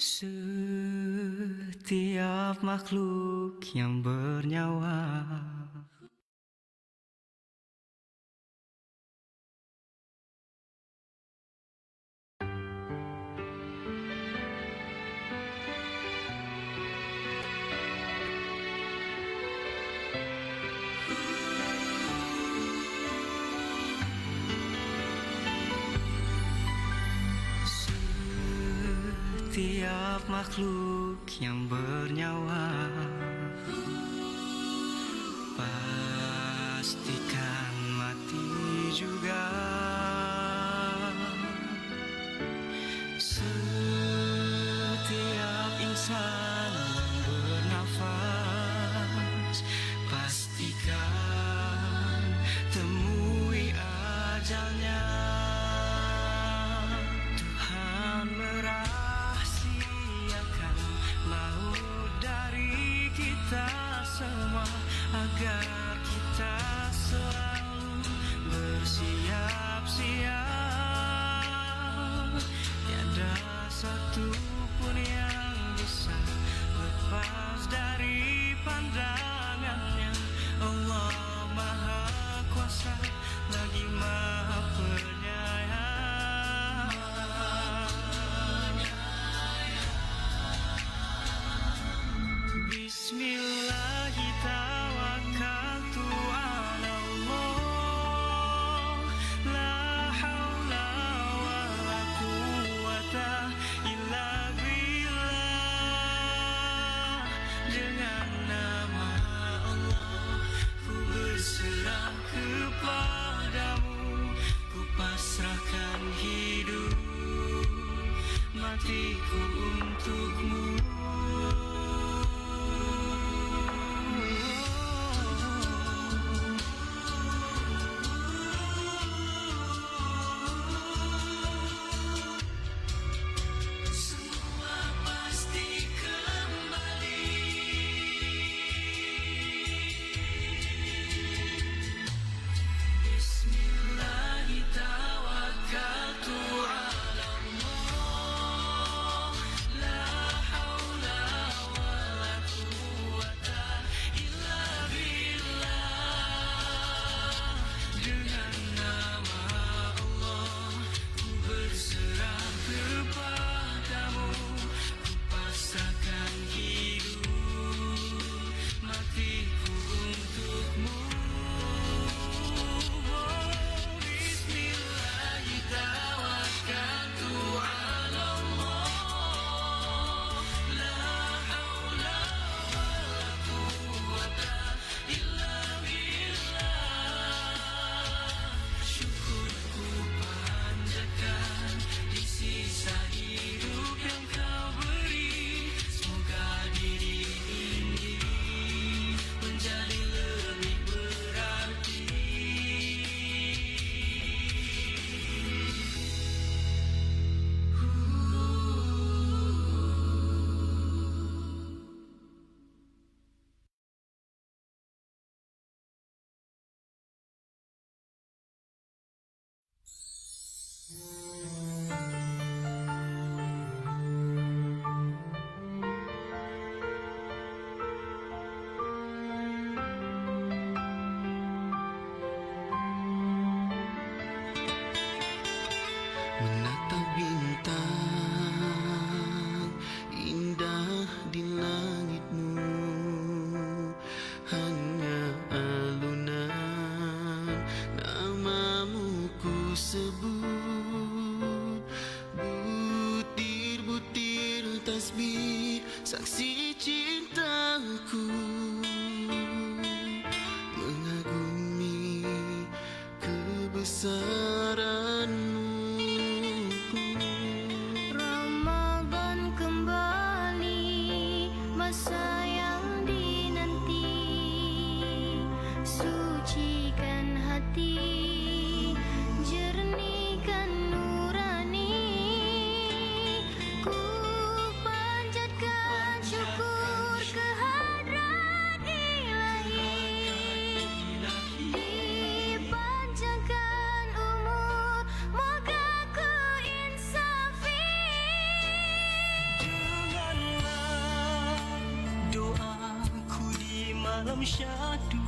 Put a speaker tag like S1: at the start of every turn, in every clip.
S1: Setiap makhluk yang bernyawa Setiap makhluk yang bernyawa pastikan mati juga. Setiap insan yang bernafas pastikan temui ajalnya. Tuhan merahsiakan maut dari kita semua agar kita selalu bersiap-siap. Tiada satu pun yang bisa lepas dari pandangannya. Allah Maha Kuasa lagi Maha Penyayang. Bismillahi tawakkaltu ala Allah, la haula wa la quwwata illa billah. Dengan nama Allah ku berserah kepadamu, ku pasrahkan hidup matiku untukmu. Semua pasti kembali. Bismillahi tawakkaltu ala Allah, la haula wa la quwwata illa billah. Dengan nama Allah ku berserah kepadamu, ku pasrahkan hidup matiku untukmu. Bismillahi tawakkaltu ala Allah, la haula wa la quwwata illa billah. Syukurku panjatkan di sisa hidup yang kau beri. Semoga diri ini menjadi lebih berarti. Menatap bintang indah di langitmu, hanya alunan namamu ku sebut. Butir-butir tasbih saksi cintaku, mengagumi kebesaranmu.
S2: Ramadan kembali, masa yang dinanti. Sucikan hati, jernihkan nurani. Ku panjatkan syukur kehadrat Ilahi, dipanjatkan
S3: syahdu,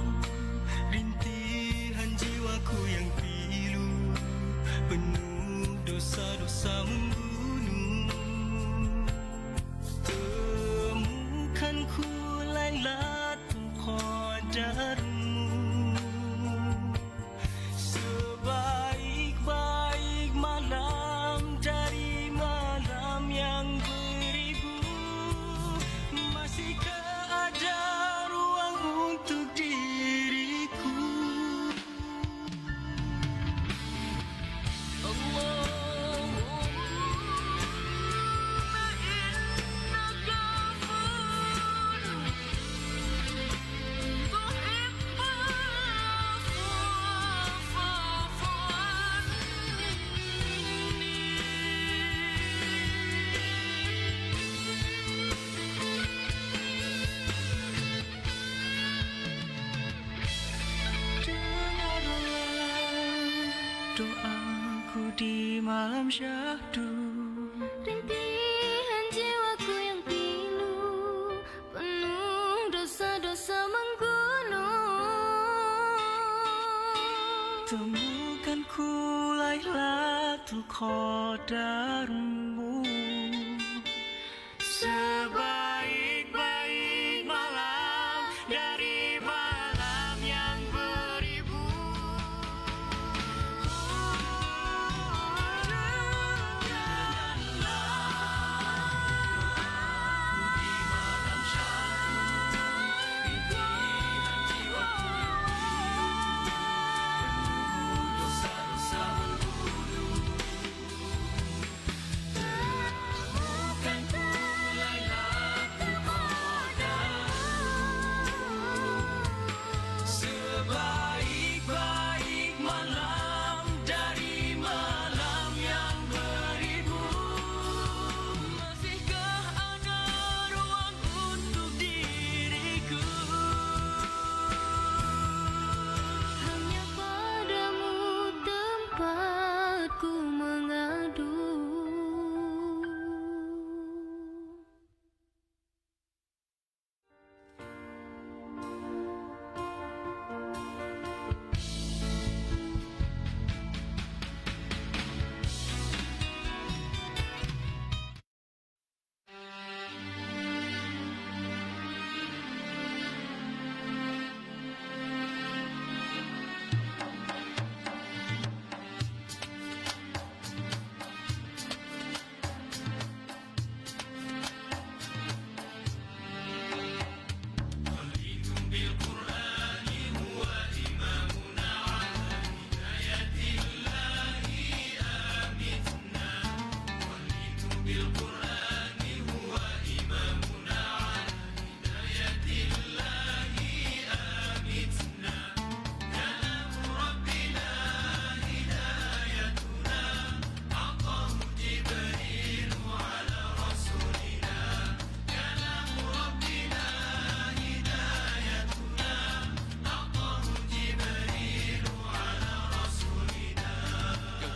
S3: rintihan jiwaku yang pilu, penuh dosa-dosa membunuh. Temukan ku Lailatul Qadarmu, sebaik-baik malam dari malam yang beribu. Masihkah ada ruang untuk diriku? Doaku di malam syahdu,
S2: Rintihan jiwaku yang pilu, penuh dosa-dosa menggunung.
S3: temukan ku Lailatul Qadarmu, sebaik-baik malam dari malam yang beribu. Sebaik-baik malam dari malam yang beribu. Masihkah ada ruang untuk diriku?
S2: Hanya padamu tempatku mengadu.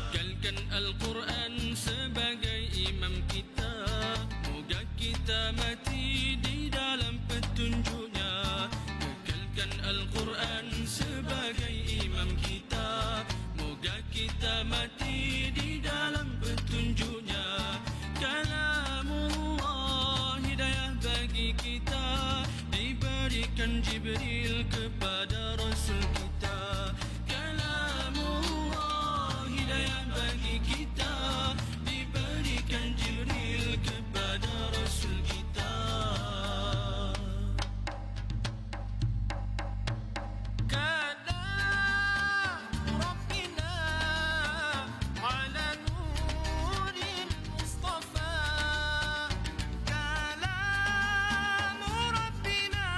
S1: Kekalkan Al-Quran sebagai imam kita, moga kita mati di dalam petunjuknya. Kekalkan Al-Quran sebagai imam kita, moga kita mati di dalam petunjuknya. Kalamullah hidayah bagi kita, diberikan Jibril kepada Rasul kita. Kalamullah hidayah bagi kita, diberikan Jibril kepada Rasul kita. Kalam Rabbina ala nuril Mustafa, kalam Rabbina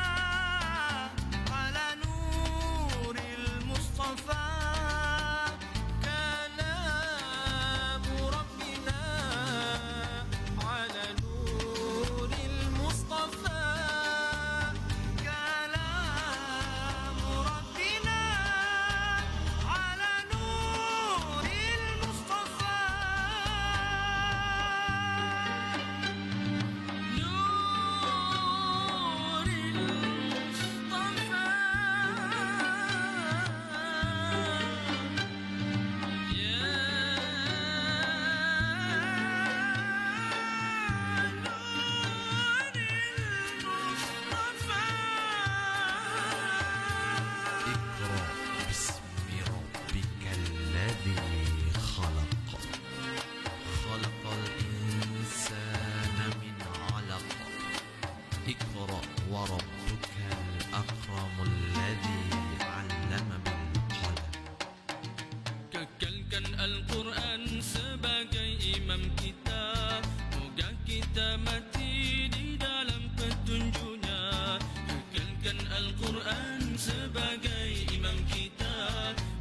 S1: Al-Quran sebagai imam kita. Moga kita mati di dalam petunjuknya. Kekalkan Al-Quran sebagai imam kita.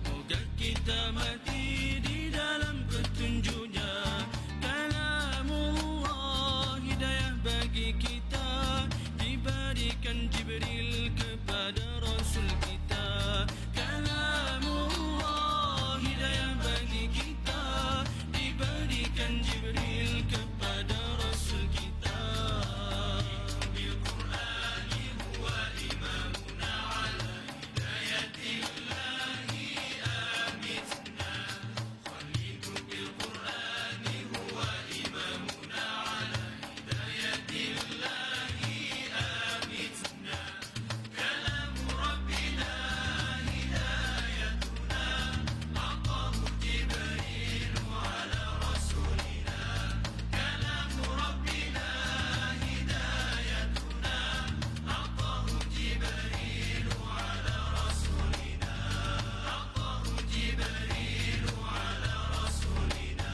S1: Moga kita mati di dalam petunjuknya. Kalamullah hidayah bagi kita, diberikan Jibril kepada Rasul kita. Kalamullah hidayah bagi kita, diberikan Jibril kepada Rasul kita. Bil Qur'ani huwa imamuna ala hidayatillahi amitna. Khallidu bil Qur'ani huwa imamuna ala hidayatillahi amitna. Kalamu Rabbina hidayatuna, aqahu Jibril ala rasulina. Kalamu Rabbina hidayatuna, aqahu Jibril ala rasulina. Aqahu Jibril ala rasulina.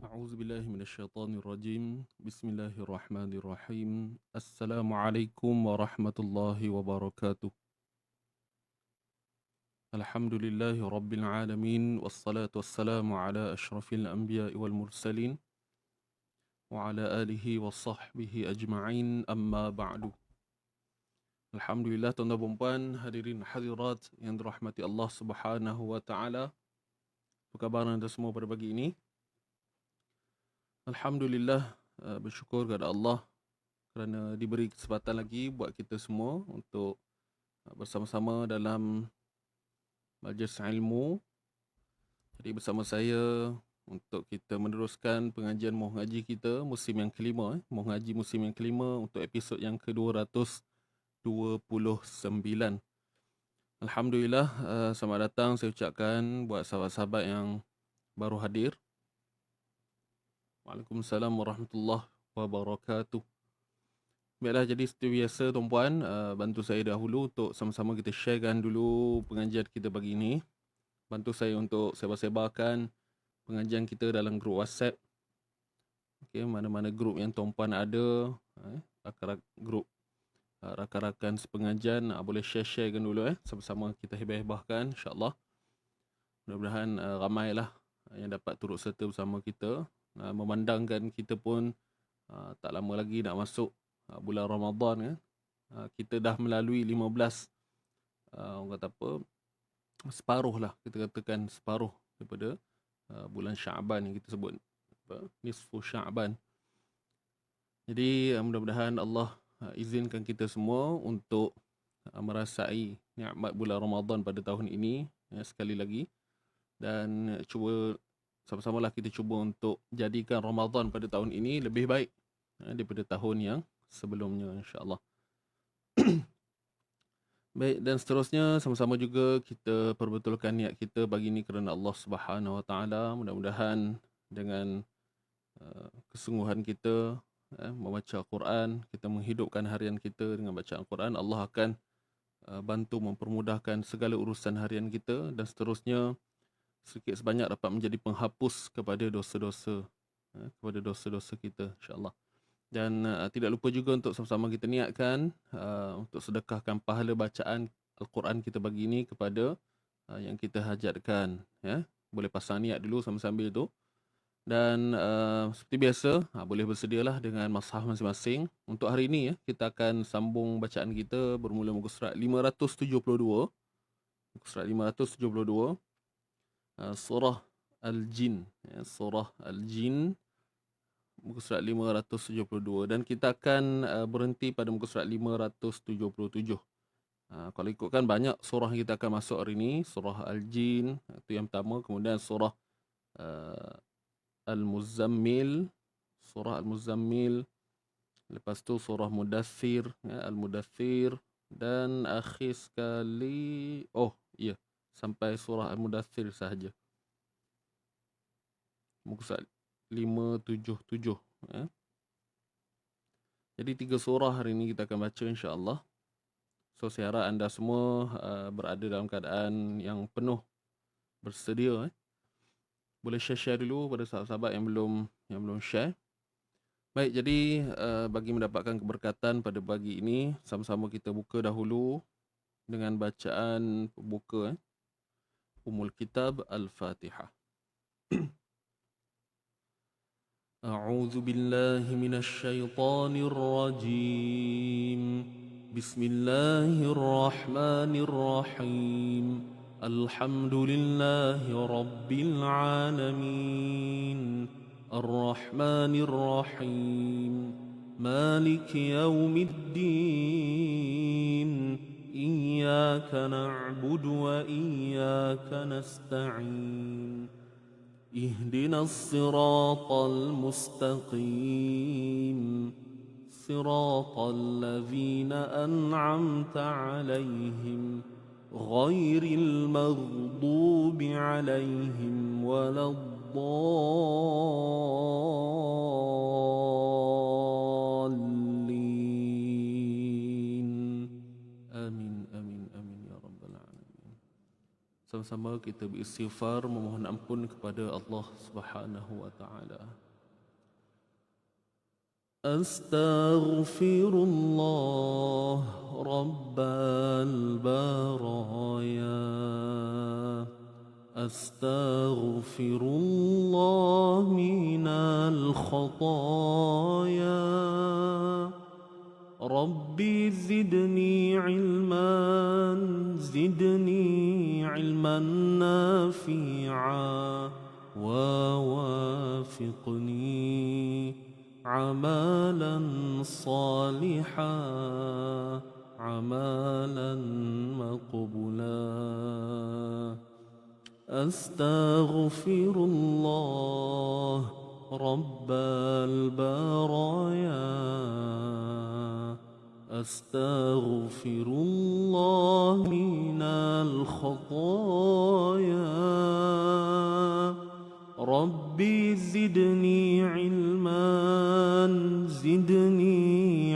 S4: أعوذ بالله من الشيطان الرجيم بسم الله الرحمن الرحيم السلام عليكم ورحمة الله وبركاته الحمد لله رب العالمين والصلاة والسلام على أشرف الأنبياء والمرسلين وعلى آله وصحبه أجمعين أما بعد. Alhamdulillah, tuan-tuan dan puan, hadirin hadirat yang dirahmati Allah Subhanahu wa taala. Apa khabar anda semua pada pagi ini? Alhamdulillah, bersyukur kepada Allah kerana diberi kesempatan lagi buat kita semua untuk bersama-sama dalam majlis ilmu. Jadi bersama saya untuk kita meneruskan pengajian Muh Ngaji kita musim yang kelima, Muh Ngaji musim yang kelima untuk episod yang ke-229. Alhamdulillah, selamat datang saya ucapkan buat sahabat-sahabat yang baru hadir. Waalaikumsalam warahmatullahi wabarakatuh. Baiklah, jadi seperti biasa tuan-puan, bantu saya dahulu untuk sama-sama kita sharekan dulu pengajian kita pagi ini. Bantu saya untuk sebar-sebarkan pengajian kita dalam grup WhatsApp. Okey, mana-mana grup yang tuan-puan ada, grup rakan-rakan sepengajian, boleh share-sharekan dulu sama-sama kita hebah-hebahkan insya-Allah. Mudah-mudahan ramailah yang dapat turut serta bersama kita. Memandangkan kita pun tak lama lagi nak masuk bulan Ramadan kita dah melalui 15 orang kata apa, separuh lah, kita katakan separuh daripada bulan Syaban yang kita sebut nisfu Syaban. Jadi mudah-mudahan Allah izinkan kita semua untuk merasai nikmat bulan Ramadan pada tahun ini sekali lagi, dan cuba sama-samalah kita cuba untuk jadikan Ramadan pada tahun ini lebih baik daripada tahun yang sebelumnya insya-Allah. Baik, dan seterusnya sama-sama juga kita perbetulkan niat kita pagi ini kerana Allah Subhanahu Wa Taala. Mudah-mudahan dengan kesungguhan kita membaca Al-Quran, kita menghidupkan harian kita dengan bacaan Al-Quran, Allah akan bantu mempermudahkan segala urusan harian kita, dan seterusnya sedikit sebanyak dapat menjadi penghapus kepada dosa-dosa kita insya-Allah. Dan tidak lupa juga untuk sama-sama kita niatkan untuk sedekahkan pahala bacaan Al-Quran kita pagi ini kepada yang kita hajatkan, ya. Boleh pasang niat dulu sambil-sambil tu. Dan seperti biasa, boleh bersedialah dengan mushaf masing-masing. Untuk hari ini kita akan sambung bacaan kita bermula muka surat 572. Muka surat 572. Surah Al-Jin, Surah Al-Jin, muka surat 572, dan kita akan berhenti pada muka surat 577. Kalau ikutkan banyak surah yang kita akan masuk hari ini. Surah Al-Jin itu yang pertama, kemudian surah Al-Muzammil, surah Al-Muzammil, lepas tu surah Mudaththir, Al-Mudaththir, dan akhir sekali sampai surah Al-Mudaththir sahaja. Muka surat 577. Jadi 3 surah hari ini kita akan baca insya-Allah. So saya harap anda semua berada dalam keadaan yang penuh bersedia. Boleh share dulu pada sahabat-sahabat yang belum share. Baik, jadi bagi mendapatkan keberkatan pada pagi ini, sama-sama kita buka dahulu dengan bacaan pembuka Ummul Kitab Al-Fatihah. A'udzu billahi minasy syaithanir rajim. Bismillahirrahmanirrahim. Alhamdulillahi rabbil alamin. Ar-Rahmanir Rahim. Maliki yaumiddin. إياك نعبد وإياك نستعين اهدنا الصراط المستقيم صراط الذين أنعمت عليهم غير المغضوب عليهم ولا الضالين. Sama-sama kita beristighfar, memohon ampun kepada Allah Subhanahu wa taala. Astaghfirullah Rabbal baraya. Astaghfirullah minal khataya. Rabbi zidni ilman nafi'a ووافقني عملا صالحا عملا مقبولا أستغفر الله رب البرايا أستغفر الله من الخطايا ربي زدني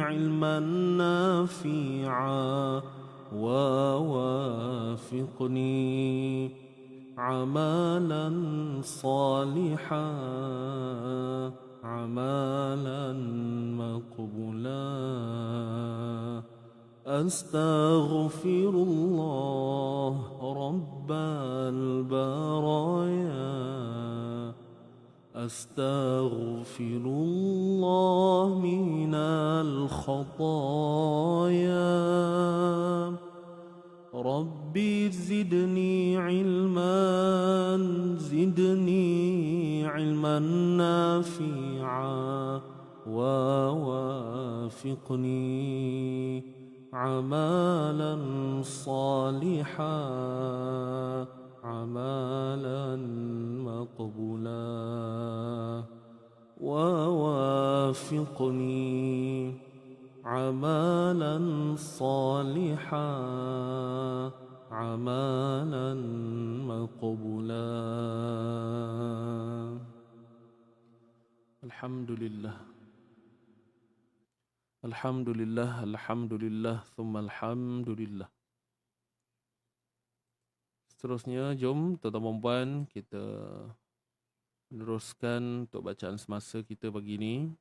S4: علما نافعا ووافقني عملا صالحا عملا مقبولا أستغفر الله رب البرايا أستغفر الله من الخطايا ربي زدني علما نافعا ووافقني عملا صالحا عملا مقبولا ووافقني عملا صالحا عملا مقبولا الحمد لله الحمد لله الحمد لله ثم الحمد لله. Seterusnya, jom tuan-tuan dan puan kita meneruskan untuk bacaan semasa kita pagi ini.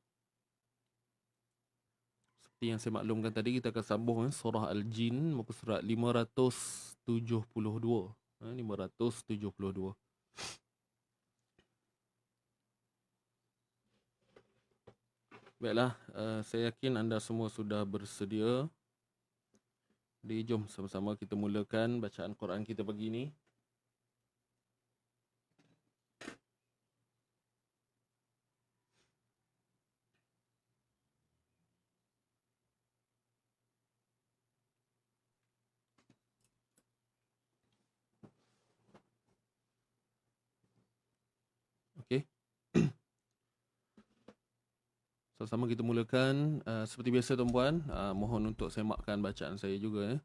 S4: Seperti yang saya maklumkan tadi, kita akan sambung surah Al-Jin muka surat 572. 572. Baiklah, saya yakin anda semua sudah bersedia. Jadi jom sama-sama kita mulakan bacaan Quran kita pagi ini. Okey. Sama-sama kita mulakan. Seperti biasa tuan-puan, mohon untuk semakkan bacaan saya juga.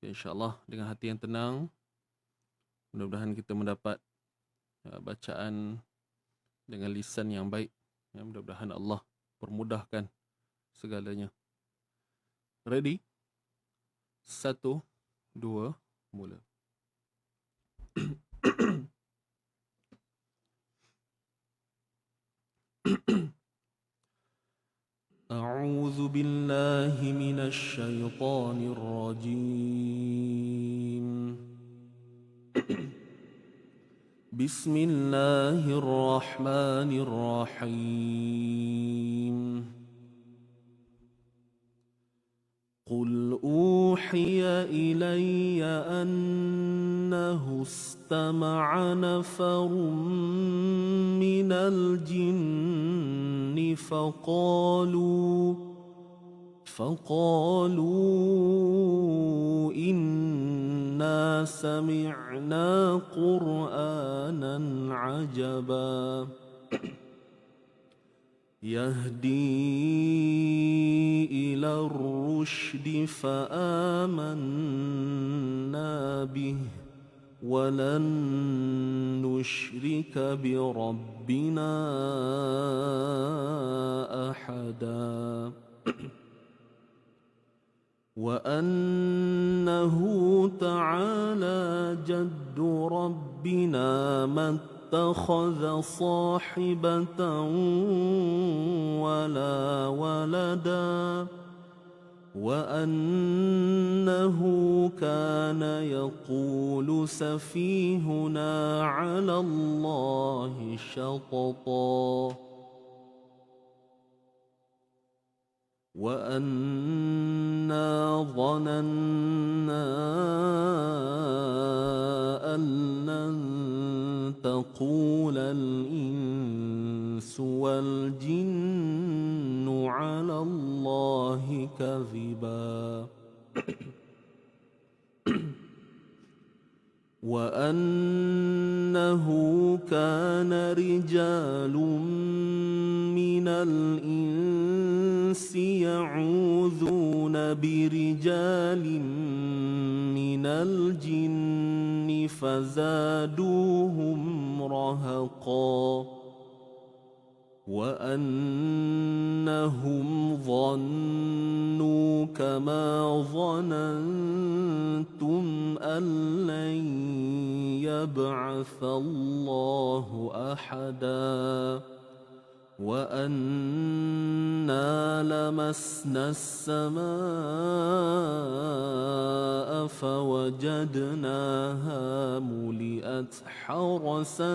S4: InsyaAllah dengan hati yang tenang, mudah-mudahan kita mendapat bacaan dengan lisan yang baik. Mudah-mudahan Allah permudahkan segalanya. Ready? 1, 2, mula. أعوذ بالله من الشيطان الرجيم. بسم الله الرحمن الرحيم. قل أوحي إلي أنه استمع نفر من الجن فقالوا إنا سمعنا قرآنا عجبا يهدي إلى الرشد فآمنا به ولن نشرك بربنا أحدا وأنه تعالى جد ربنا ما اتخذ صاحبة ولا ولدا وأنه كان يقول سفيهنا على الله شططا وأنا ظننا أن يقول الإنس والجن على الله كذبا وأنه كان رجال من الإنس يعوذون برجال من الجن فزادوهم رهقا وأنهم ظنوا كما ظننتم أن لن يبعث الله أحدا وأنا لمسنا السماء فوجدناها ملئت حرسا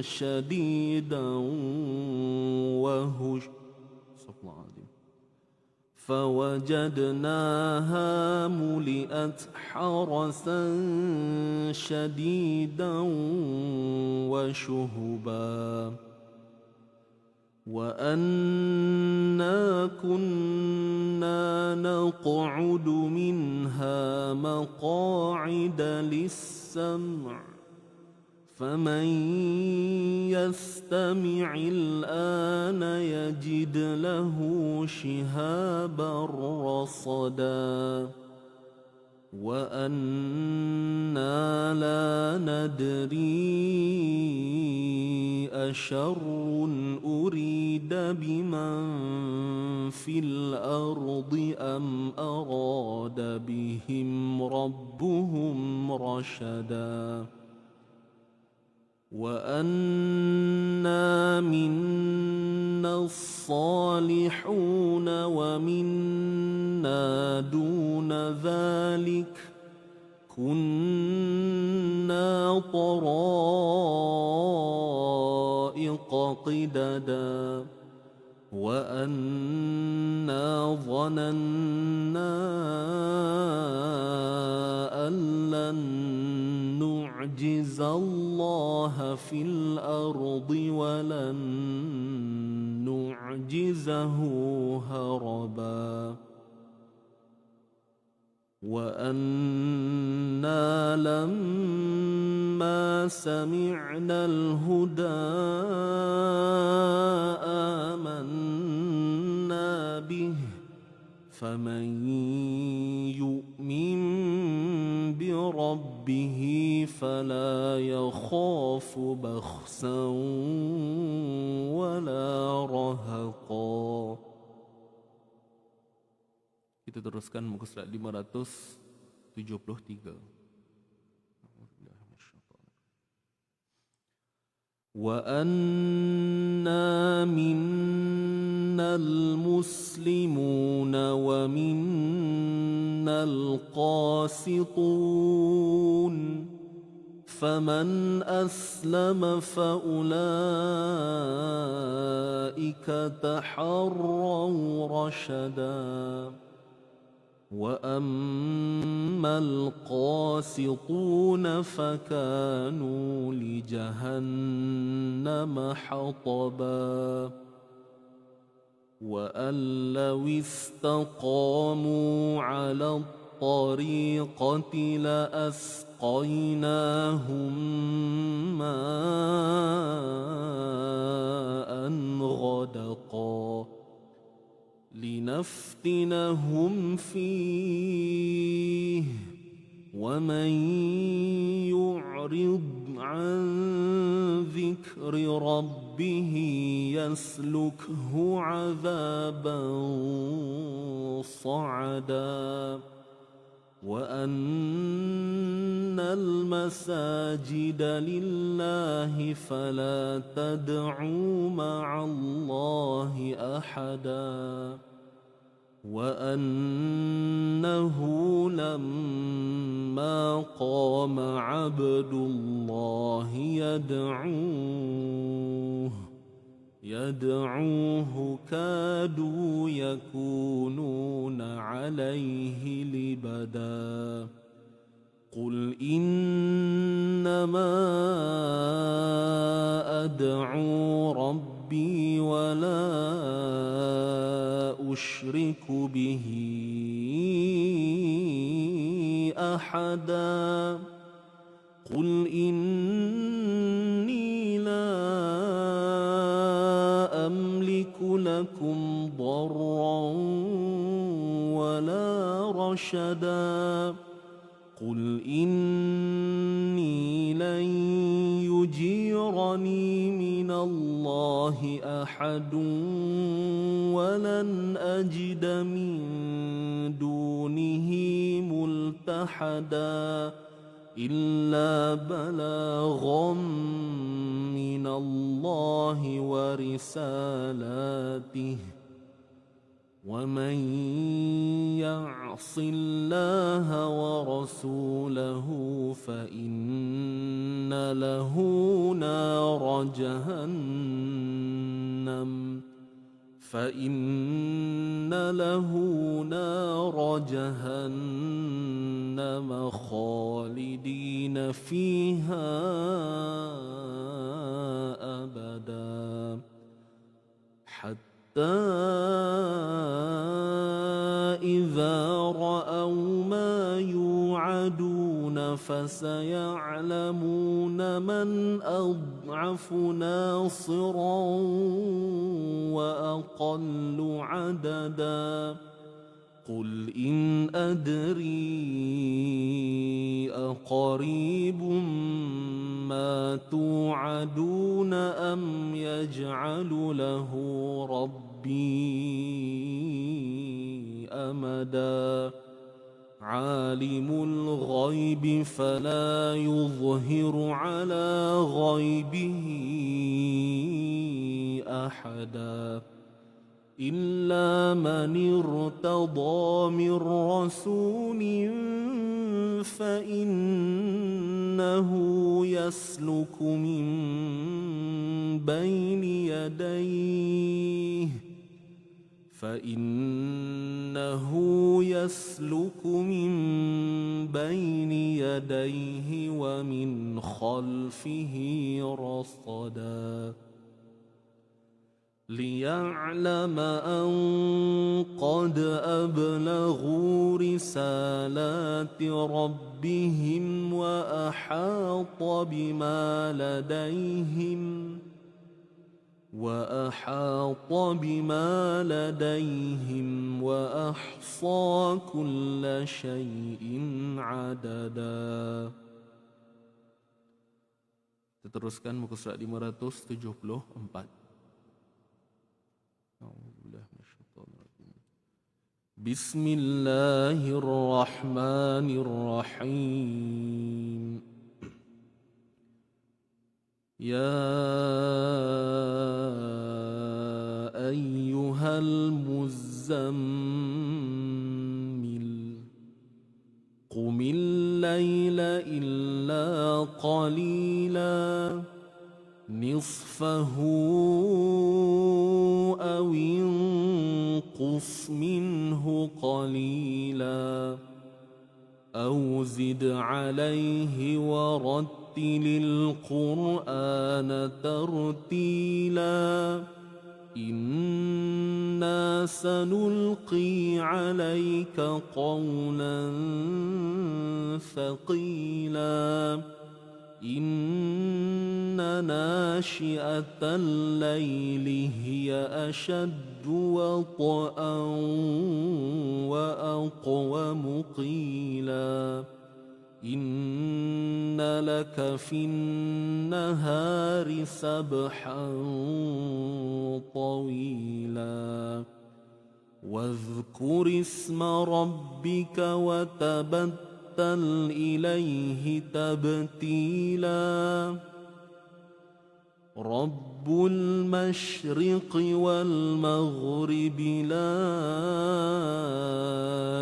S4: شديدا فوجدناها ملئت حرسا شديدا وشهبا وأنا كنا نقعد منها مقاعد للسمع فمن يستمع الآن يجد له شهابا رصدا وأنا لا ندري أشر أريد بمن في الأرض أم أراد بهم ربهم رشدا وأنا منا الصالحون ومنا دون ذلك كنا طرائق قددا وأنا ظننا أن لن نعجز الله في الأرض ولن نعجزه هربا وأنا لما سمعنا الهدى آمنا به فمن يؤمن بربه فلا يخاف بخسا ولا رهقا. Kita teruskan muka surat 573. وأنا منا المسلمون ومنا القاسطون فمن أسلم فأولئك تحروا رشدا وأما القاسطون فكانوا لجهنم حطبا وأن لو استقاموا على الطريقة لأسقيناهم ماء غدقا لنفتنهم فيه ومن يعرض عن ذكر ربه يسلكه عذابا صعدا وأن المساجد لله فلا تدعوا مع الله أحدا وأنه لما قام عبد الله يدعوه كادوا يكونون عليه لبدا قل إنما أحدا قل إني لا أملك لكم ضرا ولا رشدا قل إني لن يجيرني من الله أحد ولن أجد من دونه ملتحدا إلا بلاغا من الله ورسالاته ومن يعص الله ورسوله فإن له نار جهنم خالدين فيها أبدا حتى إذا رأوا ما يوعدون فسيعلمون من أضعف ناصرا وأقل عددا قل إن أدري أقريب ما توعدون أم يجعل له ربي أمدا عالم الغيب فلا يظهر على غيبه أحدا إلا من ارتضى من رسول فإنه يسلك من بين يديه ومن خلفه رصدا ليعلم أن قد أبلغوا رسالات ربهم وأحاط بما لديهم وأحصى كل شيء عددا. Teruskan muka surat 574. بسم الله الرحمن الرحيم يا أيها المزمل قم الليل إلا قليلا نصفه أو انقص منه قليلا أو زد عليه ورتل القرآن ترتيلا إنا سنلقي عليك قولا ثقيلا إن ناشئة الليل هي أشد وطئا وأقوم قيلا إن لك في النهار سبحا طويلا واذكر اسم ربك وتبتل إليه تبتيلا رب المشرق والمغرب لا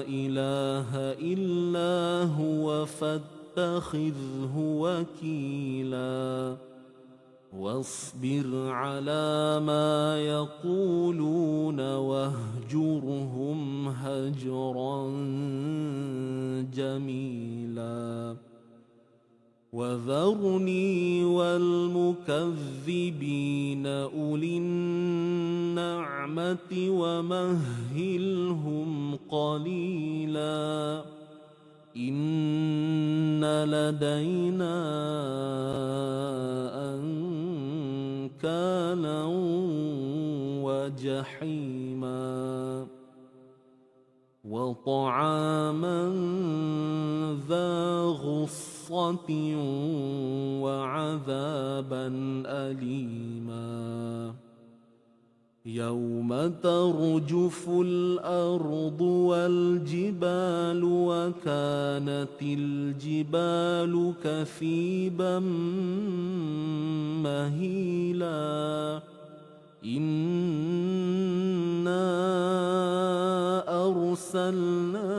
S4: إله إلا هو فاتخذه وكيلا واصبر على ما يقولون واهجرهم هجرا جميلا وذرني والمكذبين أولي النعمة ومهلهم قليلا إن لدينا أنكالا وجحيما وطعاما ذا غصة وعذابا أليما يوم ترجف الأرض والجبال وكانت الجبال كثيبا مهيلا إنا أرسلنا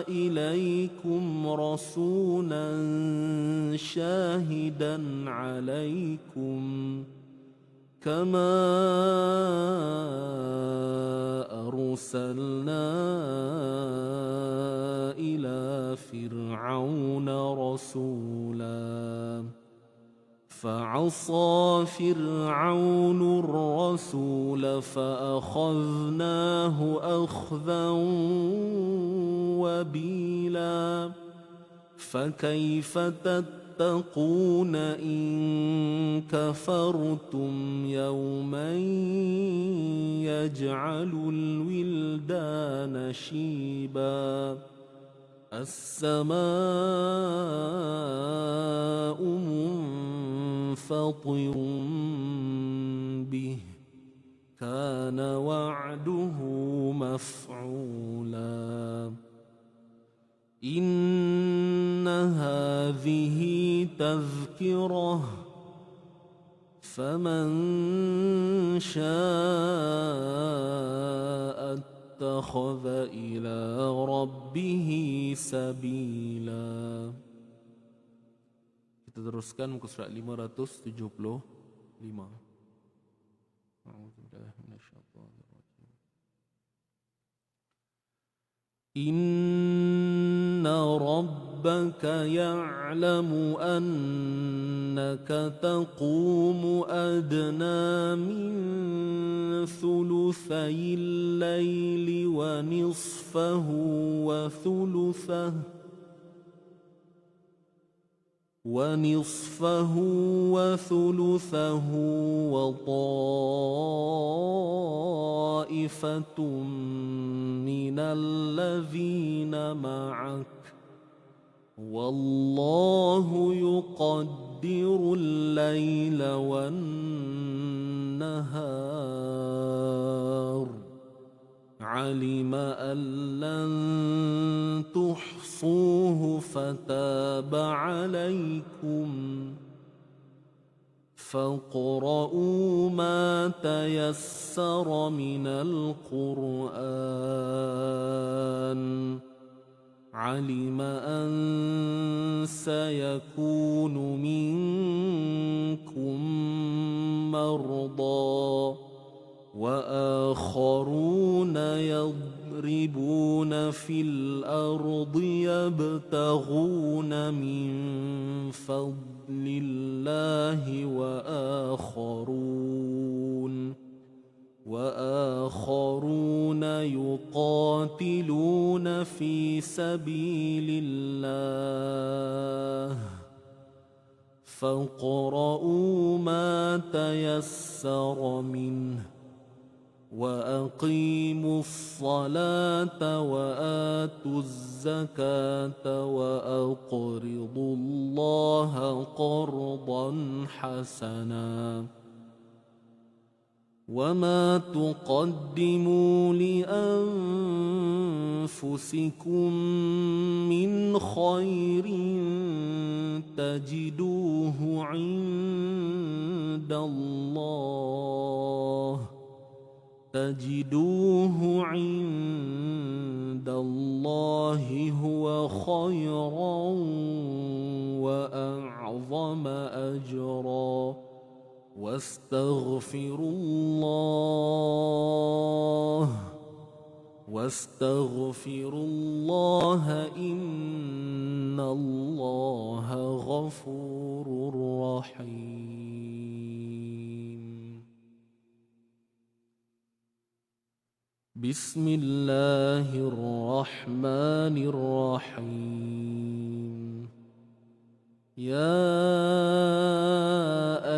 S4: إليكم رسولا شاهدا عليكم كما أرسلنا إلى فرعون رسولا فعصى فرعون الرسول فأخذناه أخذا وبيلا فكيف تتقون إن كفرتم يوما يجعل الولدان شيبا السماء منفطر به كان وعده مفعولا إن هذه تذكرة فمن شاء اتخذ إلى ربه sabila. Kita teruskan muka surat 575. Inna rabbaka ya'lamu annaka taqumu adna min thuluthayil layli wa nisfahu wa thuluthahu وثلثه وطائفة من الذين معك والله يقدر الليل والنهار علم أن لن تحصوه فتاب عليكم فاقرؤوا ما تيسر من القرآن علم أن سيكون منكم مرضى وآخرون يضربون في الأرض يبتغون من فضل الله وآخرون يقاتلون في سبيل الله فاقرؤوا ما تيسر منه وأقيموا الصلاة وآتوا الزكاة وأقرضوا الله قرضا حسنا وما تقدموا لأنفسكم من خير تجدوه عند الله هو خيرا وأعظم أجرا واستغفروا الله إن الله غفور رحيم. بسم الله الرحمن الرحيم يا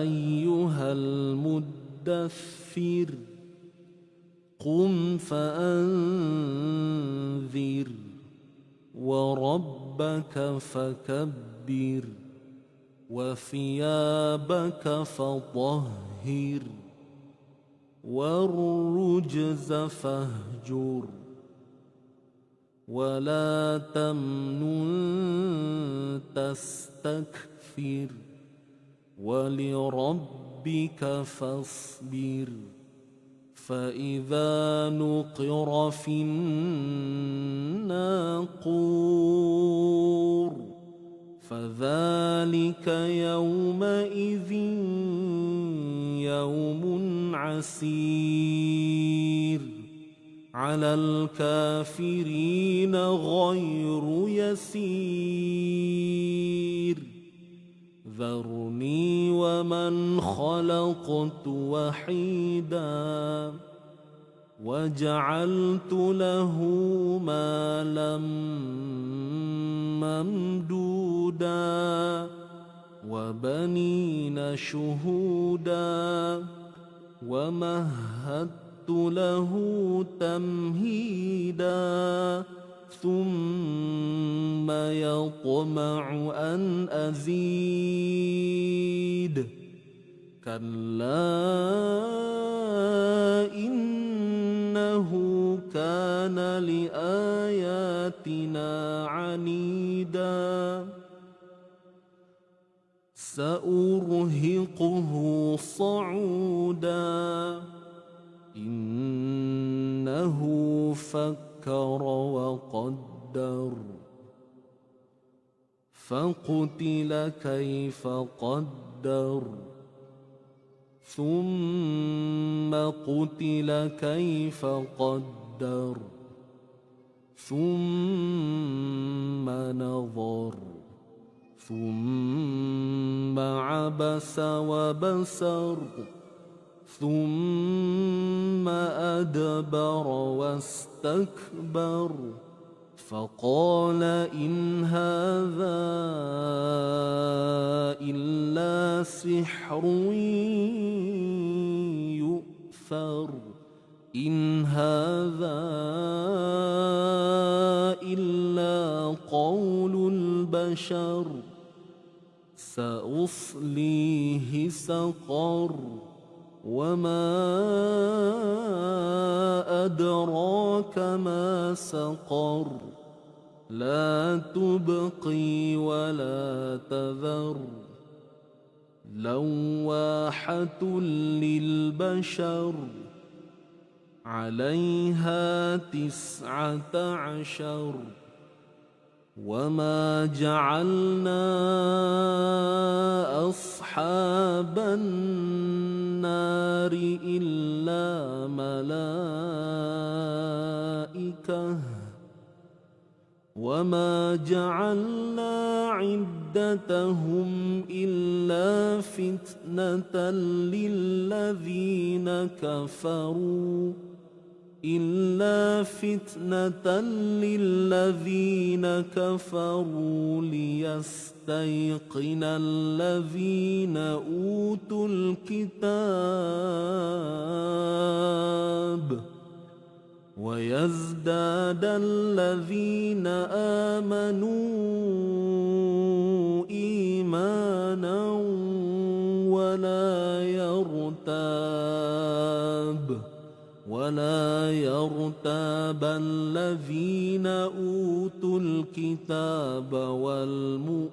S4: أيها المدثر قم فأنذر وربك فكبر وثيابك فطهر والرجز فاهجر ولا تمنن تستكثر ولربك فاصبر فإذا نقر في الناقور فذلك يومئذ يوم عسير على الكافرين غير يسير ذرني ومن خلقت وحيدا وجعلت له مالا ممدودا وبنين شهودا ومهدت له تمهيدا ثم يطمع أن أزيد كلا إنه كان لآياتنا عنيدا سأرهقه صعودا إنه فكر وقدر فقتل كيف قدر ثم قتل كيف قدر ثم نظر ثم عبس وبسر ثم أدبر واستكبر فقال إن هذا إلا سحر يؤثر إن هذا إلا قول البشر سأصليه سقر وما أدراك ما سقر لا تبقي ولا تذر لواحة للبشر عليها 19 وما جعلنا أصحاب النار إلا ملائكة وما جعلنا عدتهم إلا فتنة للذين كفروا ليستيقن الذين أوتوا الكتاب ويزداد الذين آمنوا إيمانا ولا يرتاب الذين أوتوا الكتاب والمؤمنون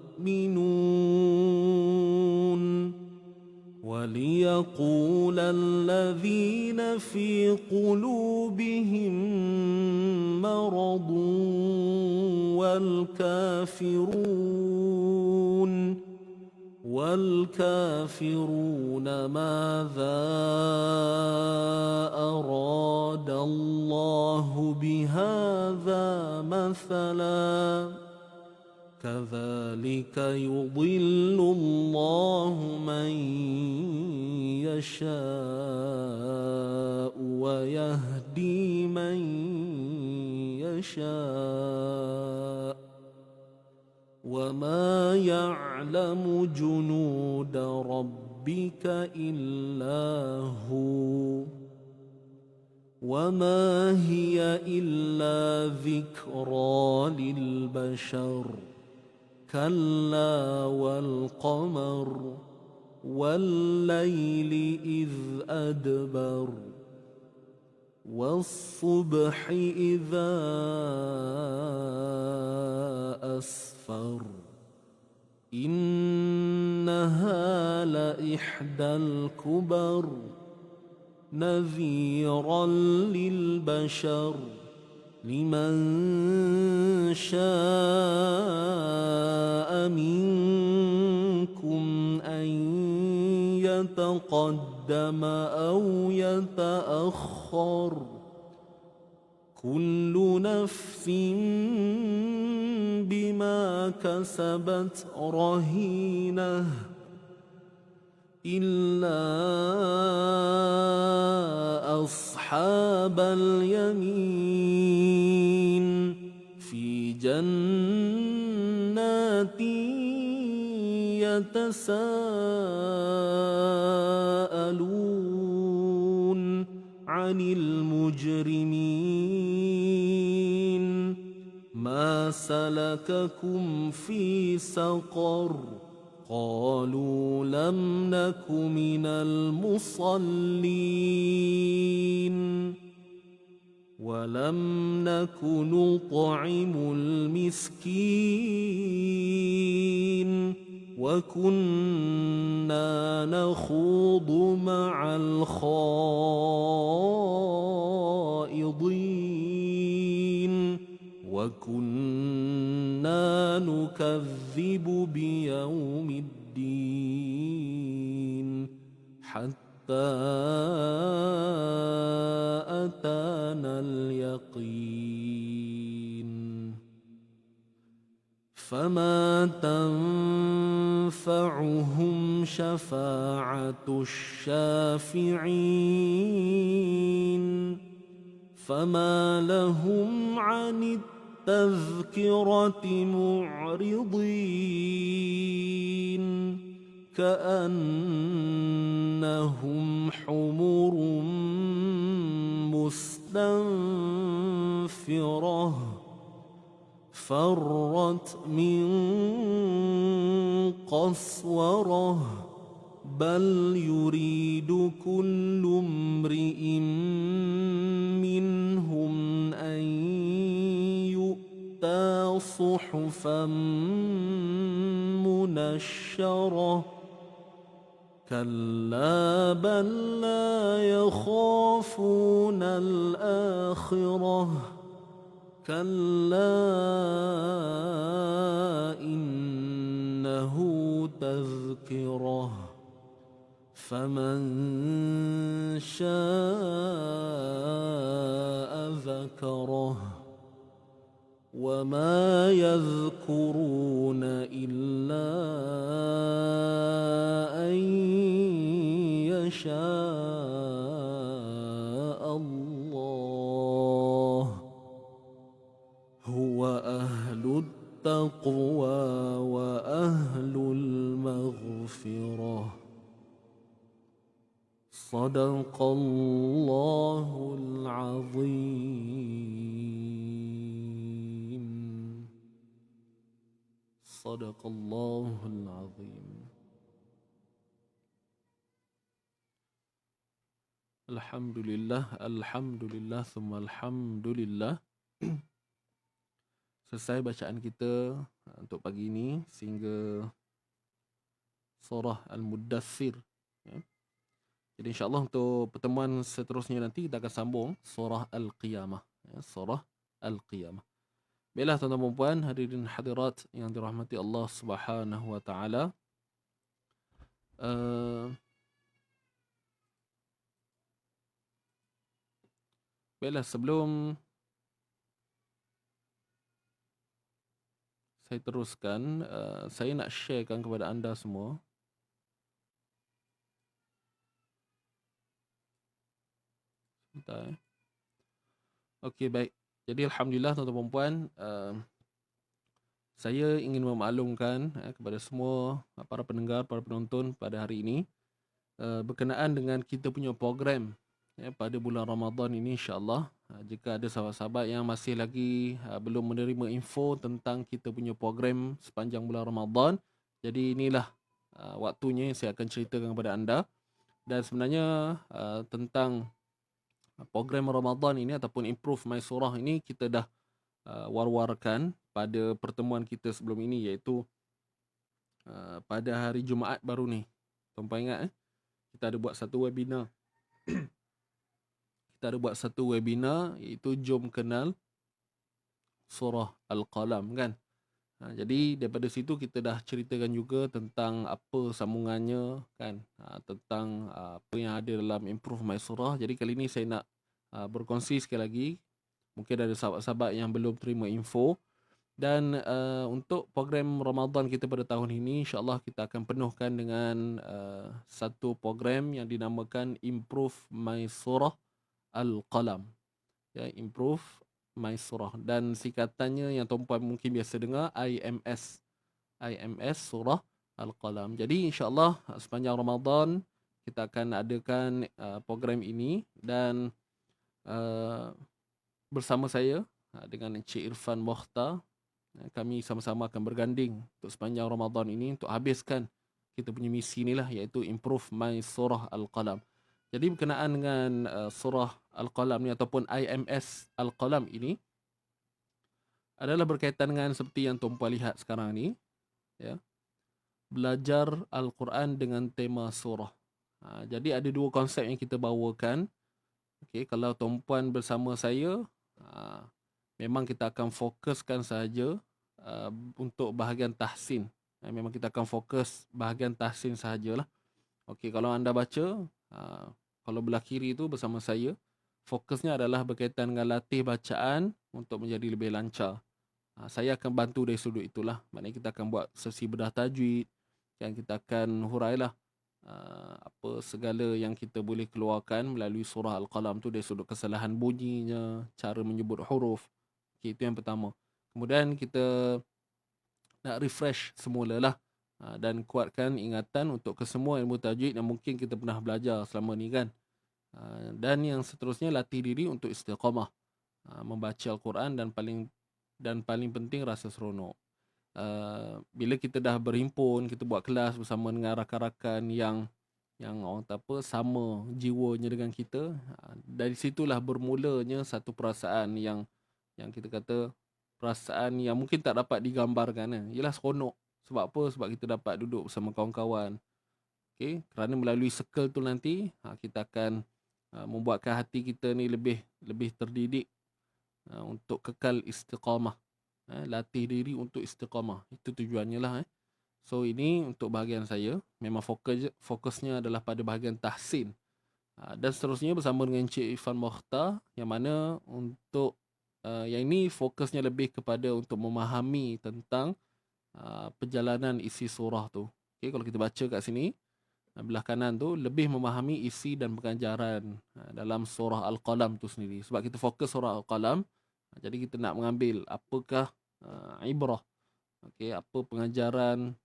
S4: وليقول الذين في قلوبهم مرض والكافرون ماذا أراد الله بهذا مثلا كذلك يضل الله من يشاء ويهدي من يشاء وما يعلم جنود ربك إلا هو وما هي إلا ذكرى للبشر كلا والقمر والليل إذ أدبر والصبح إذا أسفر إنها لإحدى الكبر نذيرا للبشر لمن شاء منكم أن يتقدم أو يتأخر كل نفس بما كسبت رهينة إلا أصحاب اليمين في جنات يتساءلون عن المجرمين ما سلككم في سقر قالوا لم نك من المصلين ولم نك نطعم المسكين وكنا نخوض مع الخائضين وكنا نكذب بيوم الدين حتى أتانا اليقين فما تنفعهم شفاعة الشافعين فما لهم عن التذكرة معرضين كأنهم حمر مستنفرة فرت من قسورة بل يريد كل امرئ منهم أن يؤتى صحفا منشرة كلا بل لا يخافون الآخرة كلا إنه تذكرة فمن شاء ذكره وما يذكرون إلا أن يشاء الله هو أهل التقوى وأهل المغفرة صدق الله العظيم صدق الله العظيم Alhamdulillah thumma alhamdulillah. Selesai bacaan kita untuk pagi ini sehingga surah Al-Muddathir ya. Jadi insyaAllah untuk pertemuan seterusnya nanti kita akan sambung surah Al-Qiyamah ya, surah Al-Qiyamah. Baiklah tuan-tuan dan puan, hadirin hadirat yang dirahmati Allah Subhanahu wa taala. Baiklah, sebelum saya teruskan, saya nak sharekan kepada anda semua sebentar. Okey, baik. Jadi alhamdulillah tuan-tuan dan puan, saya ingin memaklumkan kepada semua para pendengar, para penonton pada hari ini berkenaan dengan kita punya program pada bulan Ramadan ini, insya-Allah. Jika ada sahabat-sahabat yang masih lagi belum menerima info tentang kita punya program sepanjang bulan Ramadan, jadi inilah waktunya yang saya akan ceritakan kepada anda. Dan sebenarnya tentang program Ramadan ini ataupun Improve My Surah ini kita dah war-warkan pada pertemuan kita sebelum ini, iaitu pada hari Jumaat baru ni. Tuan-tuan ingat kita ada buat satu webinar. Kita ada buat satu webinar iaitu Jom Kenal Surah Al-Qalam, kan. Jadi daripada situ kita dah ceritakan juga tentang apa sambungannya, kan, tentang apa yang ada dalam Improve My Surah. Jadi kali ni saya nak berkongsi sekali lagi. Mungkin ada sahabat-sahabat yang belum terima info. Dan untuk program Ramadan kita pada tahun ini, insya-Allah kita akan penuhkan dengan satu program yang dinamakan Improve My Surah Al-Qalam. Ya, Improve My Surah. Dan singkatannya yang tuan-puan mungkin biasa dengar, IMS. IMS Surah Al-Qalam. Jadi insya-Allah sepanjang Ramadan kita akan adakan program ini, dan bersama saya dengan Encik Irfan Mokhtar, kami sama-sama akan berganding untuk sepanjang Ramadan ini untuk habiskan kita punya misi inilah, iaitu Improve My Surah Al-Qalam. Jadi berkenaan dengan surah Al-Qalam ni ataupun IMS Al-Qalam ini adalah berkaitan dengan seperti yang tuan-puan lihat sekarang ni, ya. Belajar Al-Quran dengan tema surah. Jadi ada dua konsep yang kita bawakan. Okey, kalau tuan-puan bersama saya, memang kita akan fokuskan sahaja untuk bahagian tahsin. Memang kita akan fokus bahagian tahsin sahajalah. Okey, kalau anda baca, kalau belah kiri itu bersama saya, fokusnya adalah berkaitan dengan latih bacaan untuk menjadi lebih lancar. Saya akan bantu dari sudut itulah. Maknanya kita akan buat sesi bedah tajwid, dan kita akan hurailah apa segala yang kita boleh keluarkan melalui surah Al-Qalam tu dari sudut kesalahan bunyinya, cara menyebut huruf. Okay, itu yang pertama. Kemudian kita nak refresh semula lah, dan kuatkan ingatan untuk kesemua ilmu tajwid yang mungkin kita pernah belajar selama ni, kan. Dan yang seterusnya, latih diri untuk istiqamah membaca Al-Quran, dan paling penting rasa seronok. Bila kita dah berhimpun, kita buat kelas bersama dengan rakan-rakan yang orang kata apa, sama jiwanya dengan kita, dari situlah bermulanya satu perasaan yang kita kata perasaan yang mungkin tak dapat digambarkan. Ialah seronok. Sebab apa? Sebab kita dapat duduk bersama kawan-kawan. Okay? Kerana melalui circle tu nanti kita akan membuatkan hati kita ni lebih terdidik untuk kekal istiqamah. Latih diri untuk istiqamah. Itu tujuannya lah. So ini untuk bahagian saya, memang fokusnya adalah pada bahagian tahsin. Dan seterusnya bersama dengan Encik Irfan Mokhtar, yang mana untuk yang ini fokusnya lebih kepada untuk memahami tentang perjalanan isi surah tu. Okay, kalau kita baca kat sini, belah kanan tu lebih memahami isi dan pengajaran dalam surah Al-Qalam tu sendiri. Sebab kita fokus surah Al-Qalam, jadi kita nak mengambil apakah ibrah, okay, apa pengajaran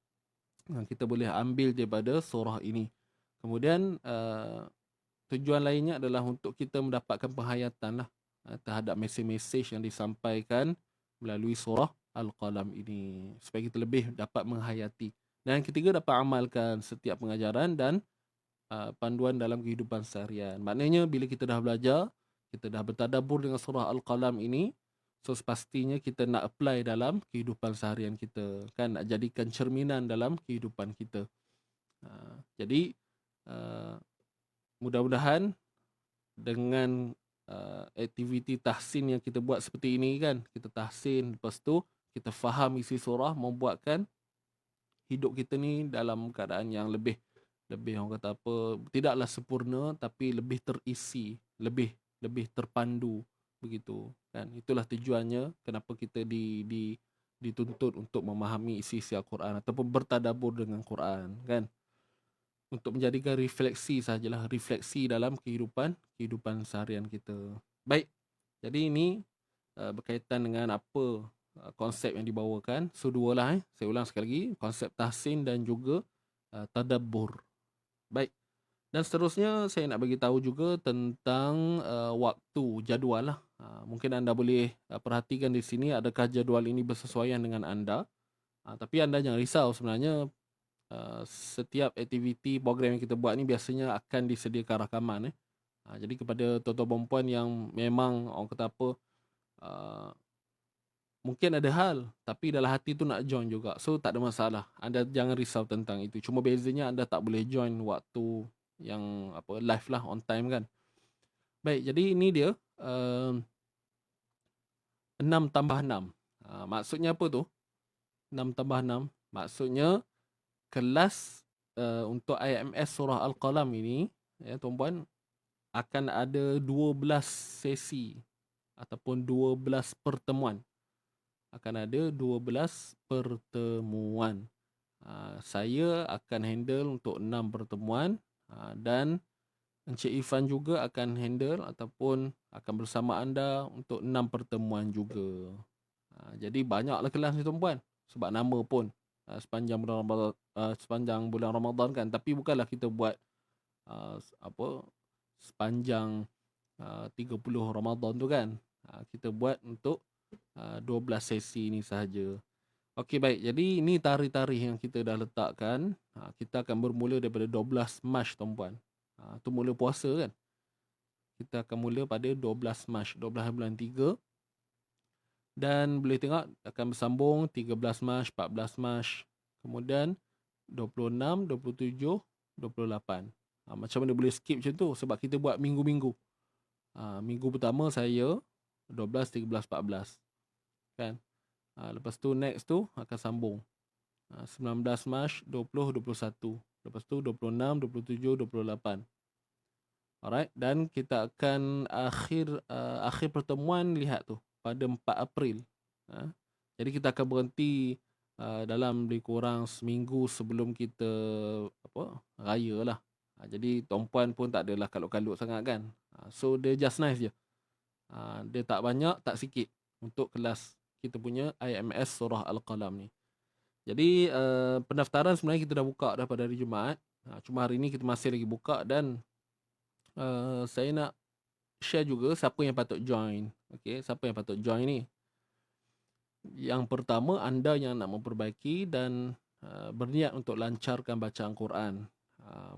S4: yang kita boleh ambil daripada surah ini. Kemudian tujuan lainnya adalah untuk kita mendapatkan penghayatan lah terhadap mesej-mesej yang disampaikan melalui surah Al-Qalam ini, supaya kita lebih dapat menghayati. Dan ketiga, dapat amalkan setiap pengajaran dan panduan dalam kehidupan seharian. Maknanya bila kita dah belajar, kita dah bertadabbur dengan surah Al-Qalam ini, so sepastinya kita nak apply dalam kehidupan seharian kita, kan, nak jadikan cerminan dalam kehidupan kita. Jadi mudah-mudahan dengan aktiviti tahsin yang kita buat seperti ini, kan, kita tahsin, lepas tu kita faham isi surah, membuatkan hidup kita ni dalam keadaan yang lebih orang kata apa, tidaklah sempurna tapi lebih terisi, lebih terpandu, begitu, kan. Itulah tujuannya kenapa kita dituntut untuk memahami isi Al-Quran ataupun bertadabbur dengan Quran, kan, untuk menjadikan refleksi sajalah, refleksi dalam kehidupan seharian kita. Baik. Jadi ini berkaitan dengan apa konsep yang dibawakan. So dua lah saya ulang sekali lagi, konsep tahsin dan juga tadabbur. Baik. Dan seterusnya saya nak bagi tahu juga tentang waktu, jadual lah. Mungkin anda boleh perhatikan di sini adakah jadual ini bersesuaian dengan anda. Tapi anda jangan risau, sebenarnya setiap aktiviti program yang kita buat ni biasanya akan disediakan rakaman. Jadi kepada tuan-tuan perempuan yang memang orang kata apa, mungkin ada hal tapi dalam hati tu nak join juga, so tak ada masalah, anda jangan risau tentang itu. Cuma bezanya anda tak boleh join waktu yang apa live lah, on time kan. Baik, jadi ini dia 6 tambah 6. Maksudnya apa tu? 6 tambah 6 maksudnya kelas untuk IMS surah Al-Qalam ini ya tuan-puan, akan ada 12 sesi ataupun 12 pertemuan. Akan ada 12 pertemuan. Saya akan handle untuk 6 pertemuan dan Encik Ifan juga akan handle ataupun akan bersama anda untuk 6 pertemuan juga. Jadi banyaklah kelas ni tuan-puan. Sebab nama pun sepanjang bulan Ramadan kan. Tapi bukanlah kita buat sepanjang 30 Ramadan tu kan. Kita buat untuk 12 sesi ni sahaja. Okey, baik. Jadi ini tarikh-tarikh yang kita dah letakkan. Kita akan bermula daripada 12 Mac tuan-puan. Tu mula puasa kan. Kita akan mula pada 12 Mac, 12 bulan 3. Dan boleh tengok akan bersambung 13 Mac, 14 Mac. Kemudian 26, 27, 28. Macam mana boleh skip macam tu? Sebab kita buat minggu-minggu. Minggu pertama saya 12, 13, 14. Kan? Lepas tu next tu akan sambung. 19 Mac, 20, 21. Lepas tu 26, 27, 28. Alright, dan kita akan akhir pertemuan lihat tu pada 4 April. Jadi kita akan berhenti dalam lebih kurang seminggu sebelum kita raya lah. Jadi tuan-puan pun tak adalah kalut-kalut sangat kan. So dia just nice je. Dia tak banyak, tak sikit untuk kelas kita punya IMS surah Al-Qalam ni. Jadi pendaftaran sebenarnya kita dah buka dah pada hari Jumaat. Cuma hari ni kita masih lagi buka dan saya nak share juga siapa yang patut join. Okey, siapa yang patut join ni? Yang pertama, anda yang nak memperbaiki dan berniat untuk lancarkan bacaan Quran.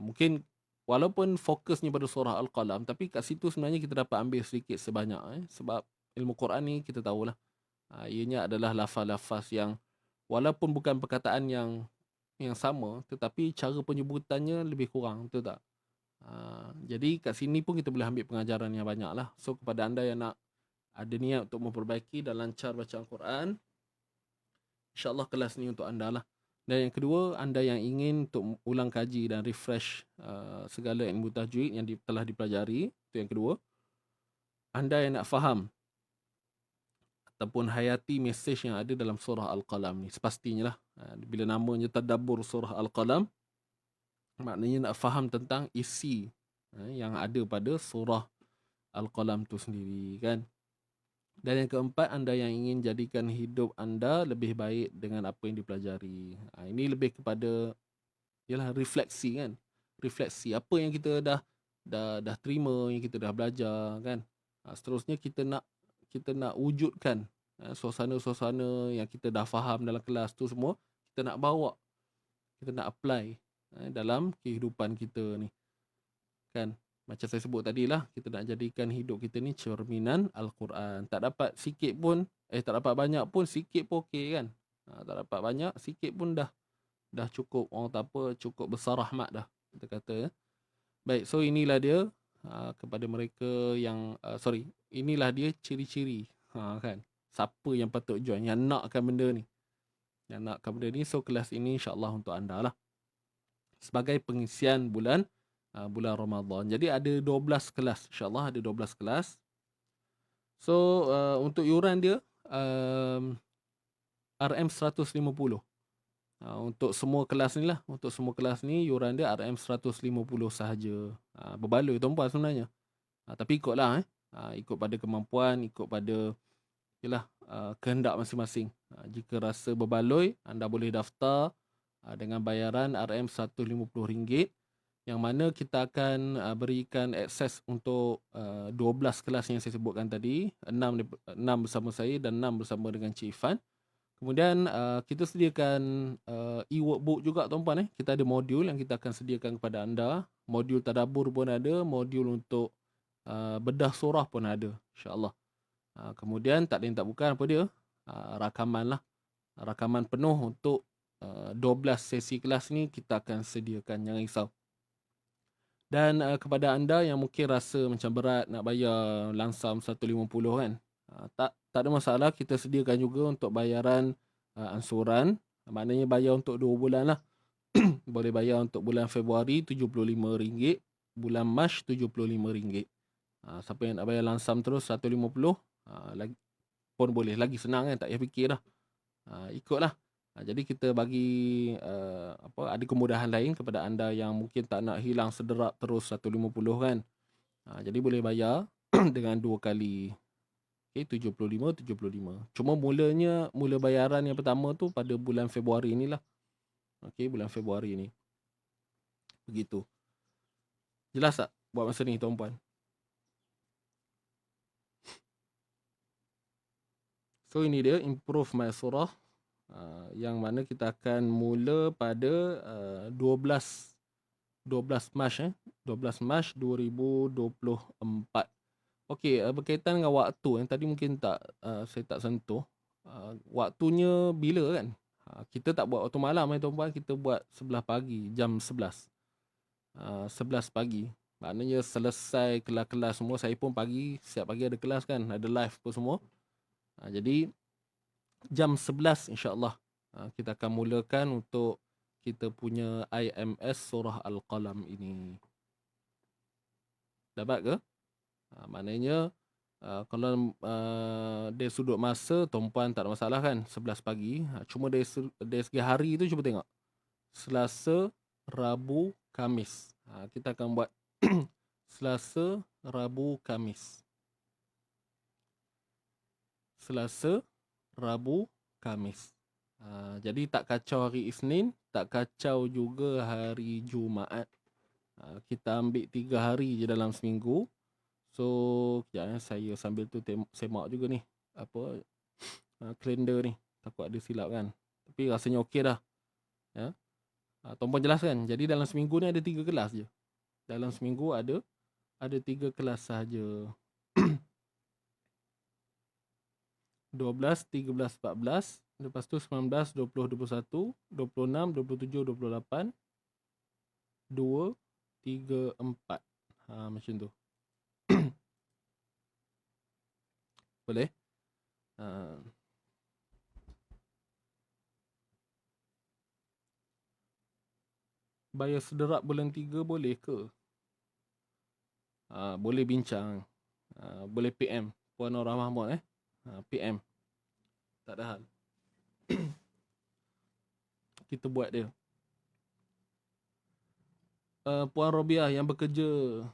S4: Mungkin walaupun fokusnya pada surah Al-Qalam, tapi kat situ sebenarnya kita dapat ambil sedikit sebanyak. Sebab ilmu Quran ni kita tahulah, ianya adalah lafaz-lafaz yang walaupun bukan perkataan yang sama, tetapi cara penyebutannya lebih kurang, betul tak? Jadi kat sini pun kita boleh ambil pengajaran yang banyak lah. So kepada anda yang nak ada niat untuk memperbaiki dan lancar bacaan Quran, InsyaAllah kelas ni untuk anda lah. Dan yang kedua, anda yang ingin untuk ulang kaji dan refresh segala ilmu tajwid yang telah dipelajari, itu yang kedua. Anda yang nak faham ataupun hayati mesej yang ada dalam surah Al-Qalam ni, sepastinya lah. Bila namanya tadabbur surah Al-Qalam, maknanya nak faham tentang isi yang ada pada surah Al-Qalam tu sendiri kan. Dan yang keempat, anda yang ingin jadikan hidup anda lebih baik dengan apa yang dipelajari. Ini lebih kepada ialah refleksi kan. Refleksi apa yang kita dah terima, yang kita dah belajar kan. Seterusnya kita nak wujudkan suasana-suasana yang kita dah faham dalam kelas tu semua, kita nak bawa, kita nak apply dalam kehidupan kita ni kan. Macam saya sebut tadi lah, kita nak jadikan hidup kita ni cerminan Al-Quran. Tak dapat sikit pun, tak dapat banyak pun, sikit pun okey kan. Tak dapat banyak, sikit pun dah cukup, orang tak apa, cukup besar rahmat dah, kita kata. Baik, so inilah dia kepada mereka yang, inilah dia ciri-ciri kan. Siapa yang patut join, yang nakkan benda ni. So kelas ini insyaAllah untuk anda lah. Sebagai pengisian bulan Ramadan. Jadi ada 12 kelas. InsyaAllah ada 12 kelas. So untuk yuran dia RM150. Untuk semua kelas ni lah. Untuk semua kelas ni yuran dia RM150 sahaja. Berbaloi tuan-puan sebenarnya. Tapi ikutlah Ikut pada kemampuan, ikut pada kehendak masing-masing. Jika rasa berbaloi, anda boleh daftar dengan bayaran RM150, yang mana kita akan berikan akses untuk 12 kelas yang saya sebutkan tadi, 6 bersama saya dan 6 bersama dengan Cik Ifan. Kemudian kita sediakan e-workbook juga tuan-puan. Kita ada modul yang kita akan sediakan kepada anda. Modul tadabbur pun ada, modul untuk bedah surah pun ada, insya-Allah. Kemudian tak lain tak bukan apa dia? Rakaman lah. Rakaman penuh untuk 12 sesi kelas ni kita akan sediakan, jangan risau. Dan kepada anda yang mungkin rasa macam berat nak bayar langsam 150 kan, tak ada masalah, kita sediakan juga untuk bayaran ansuran. Maknanya bayar untuk 2 bulan lah. Boleh bayar untuk bulan Februari RM75, bulan Mac RM75. Siapa yang nak bayar langsam terus 150, lagi pun boleh, lagi senang kan, tak payah fikir dah. Ikutlah. Jadi kita bagi ada kemudahan lain kepada anda yang mungkin tak nak hilang sederap terus 150 kan. Jadi boleh bayar dengan 2 kali. Okay, 75. Cuma mula bayaran yang pertama tu pada bulan Februari inilah. Okey, bulan Februari ni. Begitu. Jelas tak buat masa ni tuan-puan? So ini dia Improve My Surah, yang mana kita akan mula pada 12 Mac 12 Mac 2024. Okey, berkaitan dengan waktu yang tadi mungkin saya tak sentuh. Waktunya bila kan? Kita tak buat waktu malam tuan-puan, kita buat 11 pagi, jam 11. 11 pagi. Maknanya selesai kelas-kelas semua, saya pun siap pagi ada kelas kan, ada live pun semua. Jadi jam 11 insya-Allah kita akan mulakan untuk kita punya IMS surah Al-Qalam ini. Dapat ke? Maknanya kalau dari sudut masa tuan-puan tak ada masalah kan, 11 pagi. Cuma dari segi hari tu cuba tengok. Selasa, Rabu, Khamis. Kita akan buat Selasa, Rabu, Khamis. Selasa, Rabu, Khamis. Jadi tak kacau hari Isnin, tak kacau juga hari Jumaat. Kita ambil 3 hari je dalam seminggu. So, kejap saya sambil tu semak juga ni kalender ni. Takut ada silap kan. Tapi rasanya okey dah. Ya. Tuan-puan jelaskan. Jadi dalam seminggu ni ada 3 kelas je. Dalam seminggu ada 3 kelas sahaja. 12, 13, 14. Lepas tu 19, 20, 21, 26, 27, 28, 2, 3, 4. Macam tu. Boleh? Bayar sederap bulan 3 boleh ke? Boleh bincang. Boleh PM Puan Norah Mahmud PM. Tak ada hal. Kita buat dia. Puan Robiah yang bekerja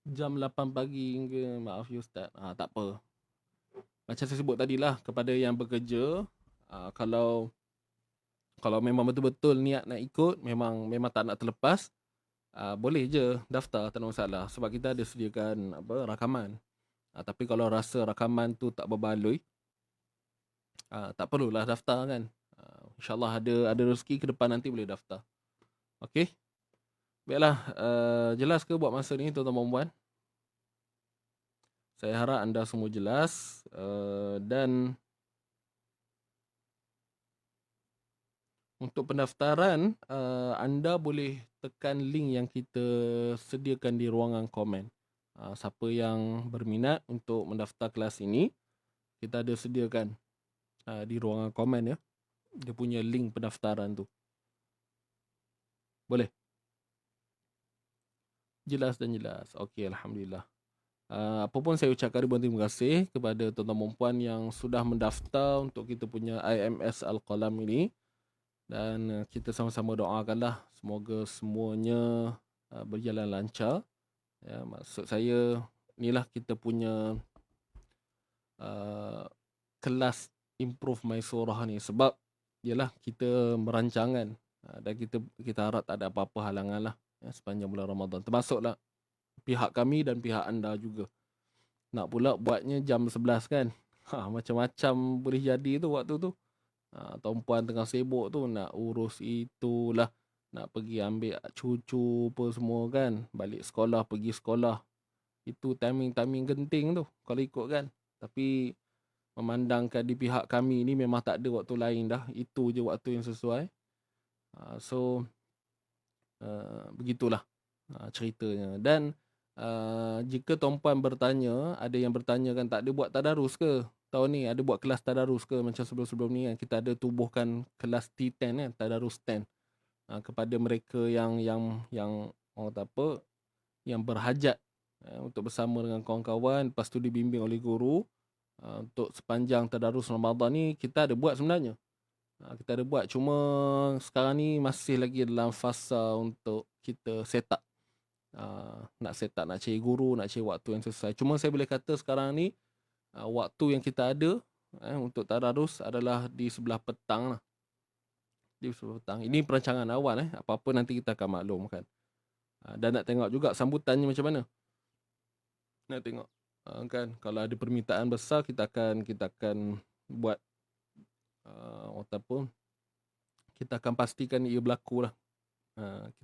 S4: jam 8 pagi hingga, maaf ya Ustaz, tak apa. Macam saya sebut tadilah, kepada yang bekerja, kalau memang betul-betul niat nak ikut, memang tak nak terlepas, boleh je daftar, tak ada masalah. Sebab kita ada sediakan rakaman. Tapi kalau rasa rakaman tu tak berbaloi, tak perlulah daftar kan. InsyaAllah ada rezeki ke depan nanti boleh daftar. Okey. Baiklah, jelas ke buat masa ni tuan-tuan dan puan? Saya harap anda semua jelas, dan untuk pendaftaran anda boleh tekan link yang kita sediakan di ruangan komen. Siapa yang berminat untuk mendaftar kelas ini, kita ada sediakan di ruangan komen ya. Dia punya link pendaftaran tu. Boleh? Jelas dan jelas. Okey, alhamdulillah. Apa pun saya ucapkan ribuan terima kasih kepada tuan-tuan dan puan yang sudah mendaftar untuk kita punya IMS Al-Qalam ini. Dan kita sama-sama doakanlah semoga semuanya berjalan lancar. Ya, maksud saya inilah kita punya kelas improve my surah ni, sebab yalah kita merancangan dan kita harap tak ada apa-apa halangan lah sepanjang bulan Ramadan, termasuklah pihak kami dan pihak anda juga. Nak pula buatnya jam 11 kan, macam-macam boleh jadi tu waktu tu. Tuan-puan tengah sibuk tu nak urus itulah, nak pergi ambil cucu apa semua kan, balik sekolah, pergi sekolah. Itu timing genting tu kalau ikut kan. Tapi memandangkan di pihak kami ni memang tak ada waktu lain dah, itu je waktu yang sesuai. So begitulah ceritanya. Dan jika tuan-puan bertanya, ada yang bertanya kan, tak ada buat tadarus ke tahun ni, ada buat kelas tadarus ke macam sebelum-sebelum ni kan. Kita ada tubuhkan kelas T10 kan, tadarus 10 kepada mereka yang orang kata apa, yang berhajat untuk bersama dengan kawan-kawan, lepas tu dibimbing oleh guru. Untuk sepanjang tadarus Ramadan ni kita ada buat sebenarnya. Kita ada buat, cuma sekarang ni masih lagi dalam fasa untuk kita set up. Nak set up, nak cari guru, nak cari waktu yang sesuai. Cuma saya boleh kata sekarang ni waktu yang kita ada untuk tadarus adalah di sebelah petang lah. Di sebelah petang. Ini perancangan awal apa-apa nanti kita akan maklumkan. Dan nak tengok juga sambutannya macam mana. Nak tengok kan, kalau ada permintaan besar kita akan buat ataupun kita akan pastikan ia berlaku lah.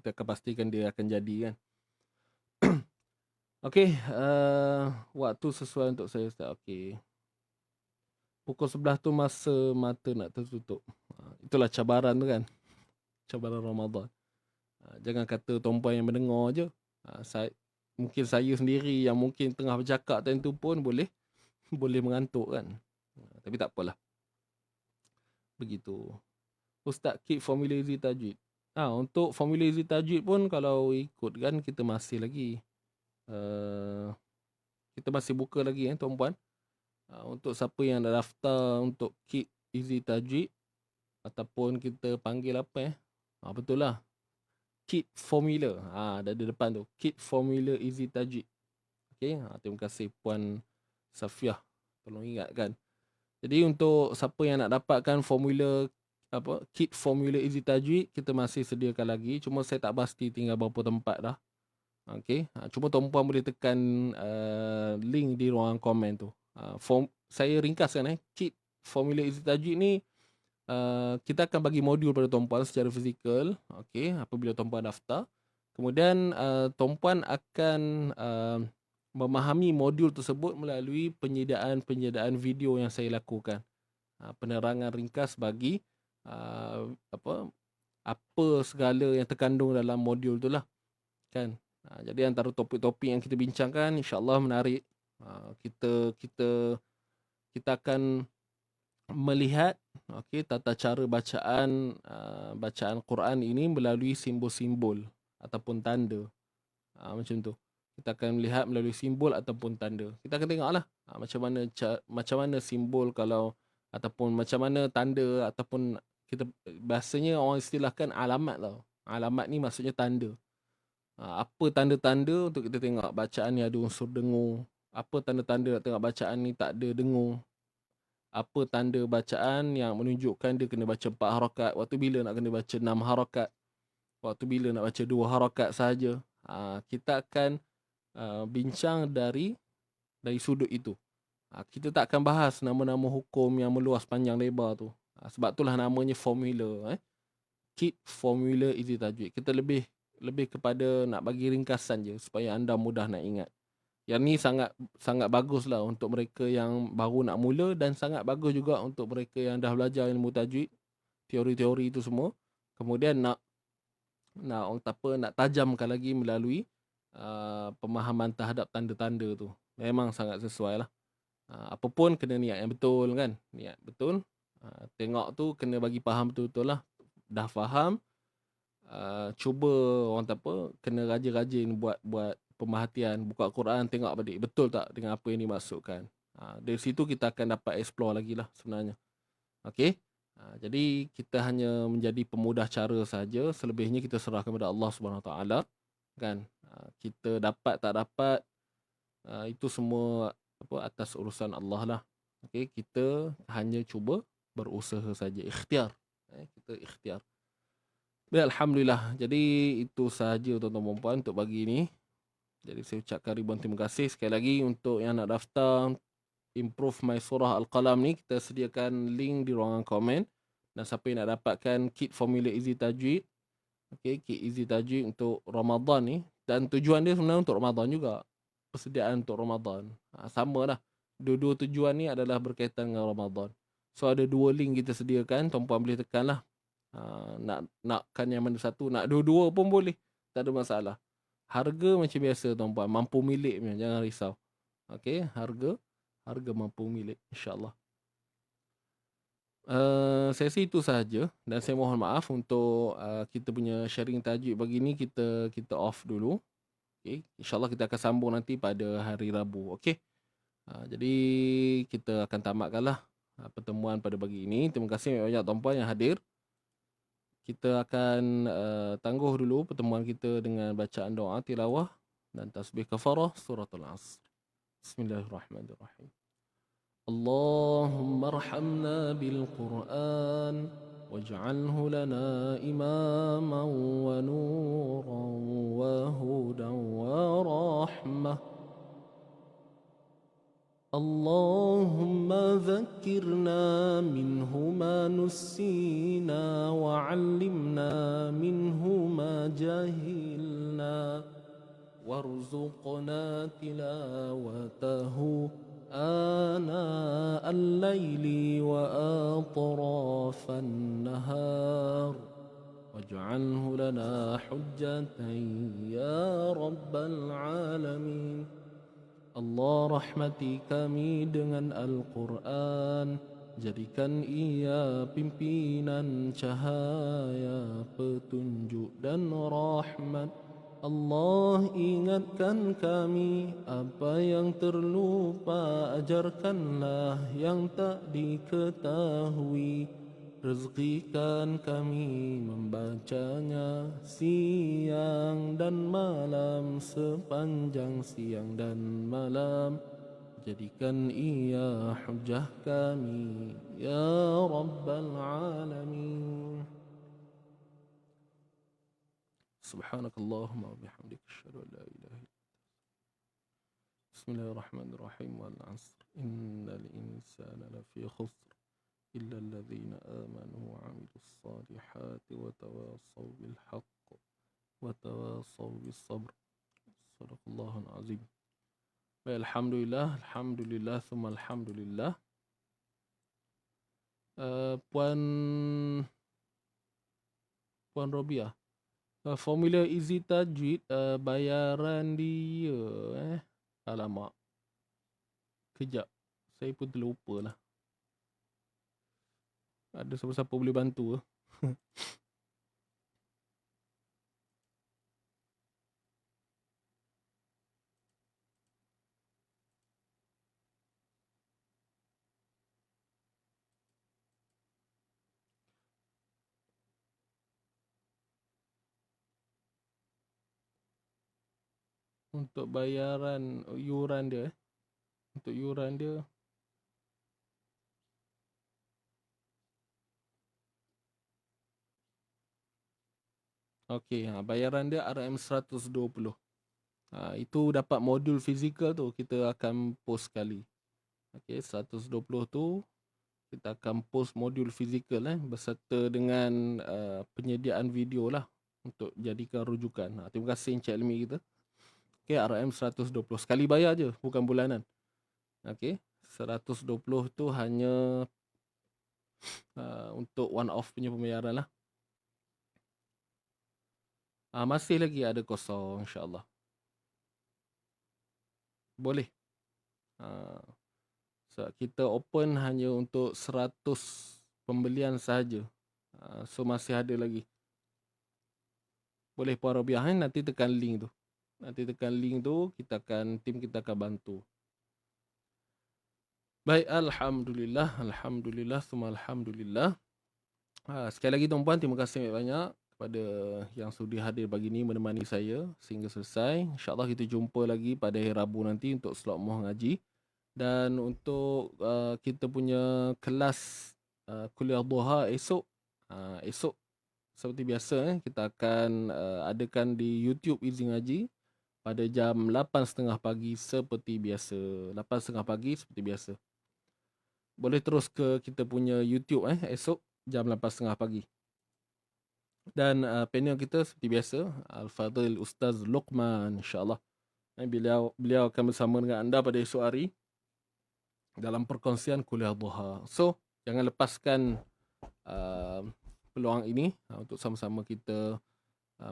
S4: Kita akan pastikan dia akan jadi kan. Okey, waktu sesuai untuk saya start. Okey, pukul 11 tu masa mata nak tertutup. Itulah cabaran tu kan, cabaran Ramadan. Jangan kata tuan-puan yang mendengar je. Mungkin saya sendiri yang mungkin tengah bercakap time tu pun boleh mengantuk kan. Tapi tak apalah. Begitu. Ustaz, keep formula easy tajwid. Untuk formula easy tajwid pun kalau ikut kan, kita masih lagi kita masih buka lagi tuan-puan. Untuk siapa yang dah daftar untuk keep easy tajwid, ataupun kita panggil apa betul lah, Kit Formula. Dah di depan tu. Kit Formula Easy Tajwid. Okey, terima kasih Puan Safiah. Tolong ingatkan. Jadi untuk siapa yang nak dapatkan formula Kit Formula Easy Tajwid, kita masih sediakan lagi. Cuma saya tak pasti tinggal berapa tempat dah. Okey, cuma tuan-puan boleh tekan link di ruangan komen tu. Saya ringkaskan Kit Formula Easy Tajwid ni, kita akan bagi modul pada tuan-puan secara fizikal, okey, apabila tuan-puan daftar. Kemudian tuan-puan akan memahami modul tersebut melalui penyediaan video yang saya lakukan. Penerangan ringkas bagi apa segala yang terkandung dalam modul tu lah. Kan? Jadi antara topik-topik yang kita bincangkan insya-Allah menarik. Kita akan melihat tata cara bacaan Quran ini melalui simbol-simbol ataupun tanda. Macam tu. Kita akan melihat melalui simbol ataupun tanda. Kita akan tengoklah macam mana simbol ataupun macam mana tanda, ataupun kita bahasanya orang istilahkan alamat tau. Alamat ni maksudnya tanda. Apa tanda-tanda untuk kita tengok bacaan ni ada unsur dengung. Apa tanda-tanda nak tengok bacaan ni tak ada dengung. Apa tanda bacaan yang menunjukkan dia kena baca 4 harakat. Waktu bila nak kena baca 6 harakat. Waktu bila nak baca 2 harakat sahaja. Kita akan bincang dari sudut itu. Kita tak akan bahas nama-nama hukum yang meluas panjang lebar tu. Sebab itulah namanya formula. Kit Formula Easy Tajwid. Kita lebih kepada nak bagi ringkasan je supaya anda mudah nak ingat. Yang ni sangat bagus lah untuk mereka yang baru nak mula, dan sangat bagus juga untuk mereka yang dah belajar ilmu tajwid, teori-teori itu semua. Kemudian nak tajamkan lagi melalui pemahaman terhadap tanda-tanda tu. Memang sangat sesuai lah. Apapun kena niat yang betul kan. Niat betul. Tengok tu kena bagi faham betul-betul lah. Dah faham, cuba kena rajin-rajin buat pemerhatian, buka Quran, tengok balik betul tak dengan apa yang dimasukkan. Dari situ kita akan dapat explore lagi lah sebenarnya. Okey. Jadi kita hanya menjadi pemudah cara saja, selebihnya kita serahkan kepada Allah Subhanahu Wa Taala kan. Kita dapat tak dapat, Itu semua atas urusan Allah lah. Okey, kita hanya cuba berusaha saja, ikhtiar. Kita ikhtiar. Baik, alhamdulillah. Jadi itu sahaja tuan-tuan dan puan untuk pagi ni. Jadi saya ucapkan ribuan terima kasih sekali lagi untuk yang nak daftar Improve My Surah Al-Qalam ni. Kita sediakan link di ruangan komen. Dan siapa yang nak dapatkan kit formula Easy Tajwid, okey, kit Easy Tajwid untuk Ramadan ni, dan tujuan dia sebenarnya untuk Ramadan juga. Persediaan untuk Ramadan. Sama lah. Dua-dua tujuan ni adalah berkaitan dengan Ramadan. So ada 2 link kita sediakan. Tuan-puan boleh tekan lah. Nakkan yang mana satu, nak dua-dua pun boleh. Tak ada masalah. Harga macam biasa tuan-puan. Mampu milik punya. Jangan risau. Okey, harga mampu milik. InsyaAllah. Saya rasa itu sahaja. Dan saya mohon maaf untuk kita punya sharing tajwid pagi ni. Kita off dulu. Okay. InsyaAllah kita akan sambung nanti pada hari Rabu. Okey. Jadi kita akan tamatkanlah pertemuan pada pagi ini. Terima kasih banyak tuan-puan yang hadir. Kita akan tangguh dulu pertemuan kita dengan bacaan doa tilawah dan tasbih kafarah suratul Asr. Bismillahirrahmanirrahim. اللهم ارحمنا بالقرآن واجعله لنا إماما ونورا وهدى ورحمة. اللهم ذكرنا منه ما نسينا وعلمنا منه ما جهلنا وارزقنا تلاوته آناء الليل وأطراف النهار واجعله لنا حجة يا رب العالمين. Allah, rahmati kami dengan Al-Quran, jadikan ia pimpinan cahaya, petunjuk dan rahmat. Allah, ingatkan kami apa yang terlupa, ajarkanlah yang tak diketahui. Rezekikan kami membacanya siang dan malam, sepanjang siang dan malam. Jadikan ia hujah kami ya Rabbal Alamin. Subhanakallahumma wa bihamdika asyhadu an la ilaha illa anta. Bismillahirrahmanirrahim. Wal 'asr. Innal insana lafi khusr إلا الذين آمنوا وعملوا الصالحات وتواصوا بالحق وتواصوا بالصبر. صدق الله العظيم. Alhamdulillah, alhamdulillah, thumma alhamdulillah. Puan Robiah, formula Easy Tajwid, bayaran dia alamak, kejap, saya pun terlupa lah. Ada siapa-siapa boleh bantu ke? Untuk bayaran yuran dia. Untuk yuran dia. Okey, bayaran dia RM120. Itu dapat modul fizikal tu kita akan post sekali. Okey, 120 tu kita akan post modul fizikal beserta dengan penyediaan video lah untuk jadikan rujukan. Terima kasih Encik Elmi kita. Okey, RM120 sekali bayar je, bukan bulanan. Okey, 120 tu hanya untuk one off punya pembayaran lah. Masih lagi ada kosong, insyaAllah. Boleh. So, kita open hanya untuk 100 pembelian sahaja. So masih ada lagi. Boleh Puan Robiah, nanti tekan link tu. Tim kita akan bantu. Baik, alhamdulillah, alhamdulillah, semua alhamdulillah. Sekali lagi tuan-puan, terima kasih banyak kepada yang sudi hadir pagi ni menemani saya sehingga selesai. InsyaAllah kita jumpa lagi pada hari Rabu nanti untuk slot muah ngaji. Dan untuk kita punya kelas kuliah duha esok, esok seperti biasa kita akan adakan di YouTube Easy Ngaji pada jam 8.30 pagi seperti biasa. 8.30 pagi seperti biasa. Boleh terus ke kita punya YouTube esok jam 8.30 pagi. Dan panel kita seperti biasa, Al-Fadhil Ustaz Luqman, insyaAllah. Beliau akan bersama dengan anda pada esok hari dalam perkongsian kuliah duha. So, jangan lepaskan peluang ini untuk sama-sama kita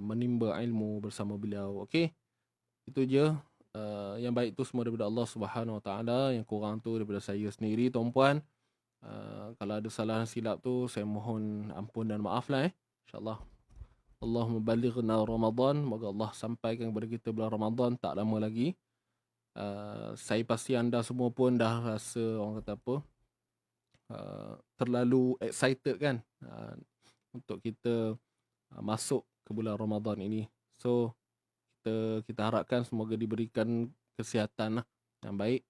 S4: menimba ilmu bersama beliau. Okey, itu je. Yang baik tu semua daripada Allah Subhanahu Wa Taala, yang kurang tu daripada saya sendiri, tuan-puan. Kalau ada salah silap tu saya mohon ampun dan maaf lah. InsyaAllah. Allahumma balighna Ramadan. Moga Allah sampaikan kepada kita bulan Ramadan tak lama lagi. Saya pasti anda semua pun dah rasa, orang kata apa, terlalu excited kan, untuk kita masuk ke bulan Ramadan ini. So kita harapkan semoga diberikan kesihatan yang baik,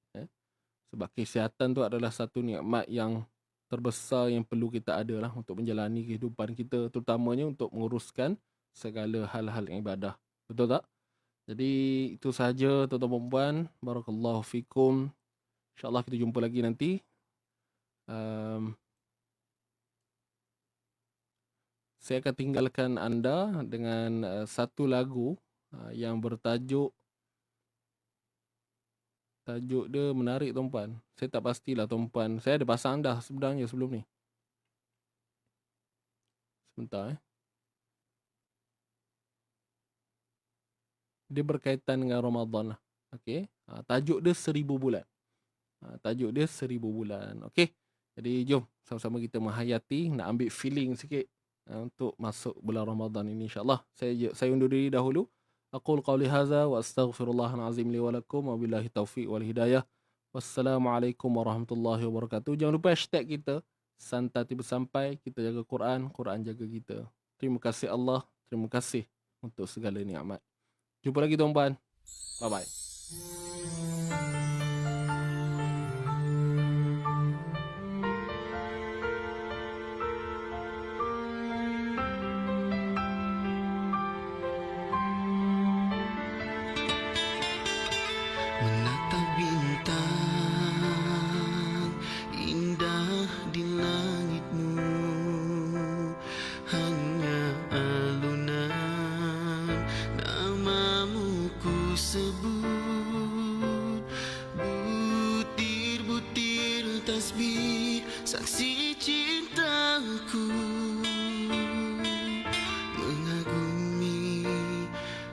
S4: sebab kesihatan tu adalah satu nikmat yang terbesar yang perlu kita ada lah untuk menjalani kehidupan kita, terutamanya untuk menguruskan segala hal-hal ibadah. Betul tak? Jadi itu sahaja tuan-tuan dan puan. Barakallahu fikum. InsyaAllah kita jumpa lagi nanti. Saya akan tinggalkan anda dengan satu lagu yang bertajuk, tajuk dia menarik tuan-puan. Saya tak pastilah tuan-puan. Saya ada pasang dah sebenarnya sebelum ni. Sebentar Dia berkaitan dengan Ramadan lah. Okey. Tajuk dia 1000 bulan. Tajuk dia 1000 bulan. Okey. Jadi jom sama-sama kita menghayati, nak ambil feeling sikit untuk masuk bulan Ramadan ini, insya-Allah. Saya undur diri dahulu. Aqul qawli hadza wa astaghfirullahal azim li wa lakum wa billahi taufiq wal hidayah. Wassalamualaikum warahmatullahi wabarakatuh. Jangan lupa hashtag kita santai tiba sampai, kita jaga Quran, Quran jaga kita. Terima kasih Allah, terima kasih untuk segala nikmat. Jumpa lagi tuan-puan. Bye bye.
S1: Menatap bintang indah di langitmu, hanya alunan namamu ku sebut. Butir-butir tasbih saksi cintaku, mengagumi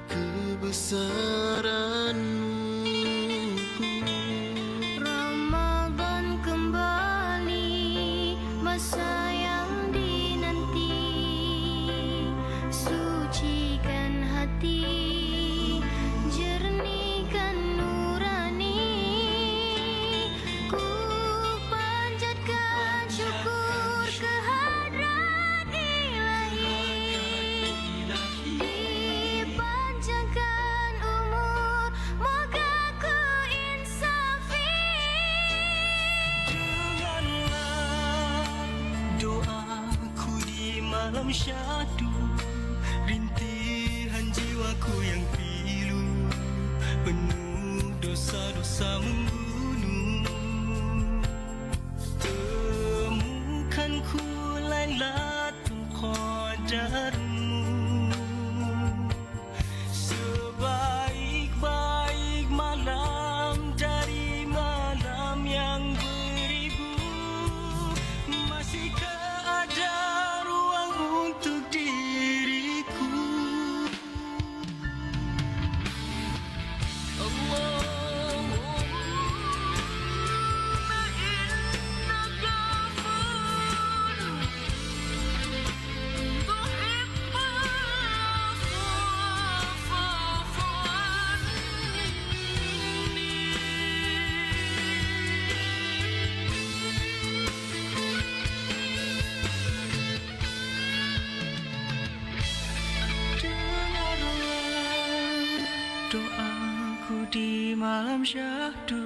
S1: kebesaranmu.
S2: Ramadan kembali, masa yang dinanti, sucikan hati, jernihkan nurani. Ku panjatkan syukur kehadrat Ilahi, dipanjangkan umur, moga ku insafi.
S3: Dengarlah doaku di malam syahdu, rintihan jiwaku yang pilu, penuh dosa-dosa membunuh. Temukanku Lailatul Qadarmu, sebaik-baik malam dari malam yang beribu. Masihkah ada ruang untuk diriku? Allah malam syahdu.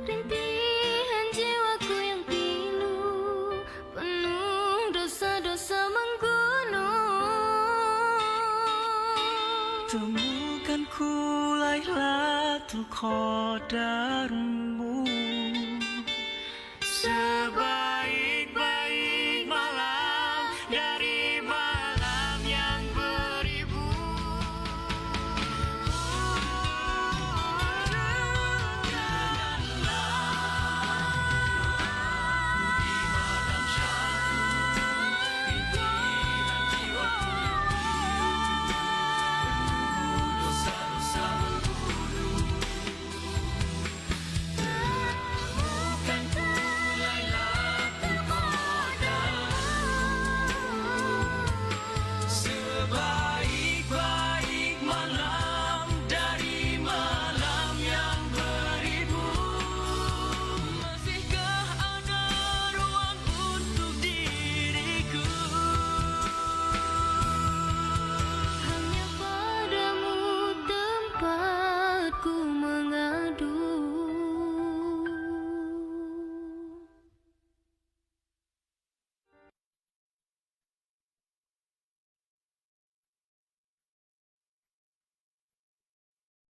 S2: Rintihan jiwaku yang pilu, penuh dosa-dosa menggunung.
S3: Temukan ku Lailatul Qadar.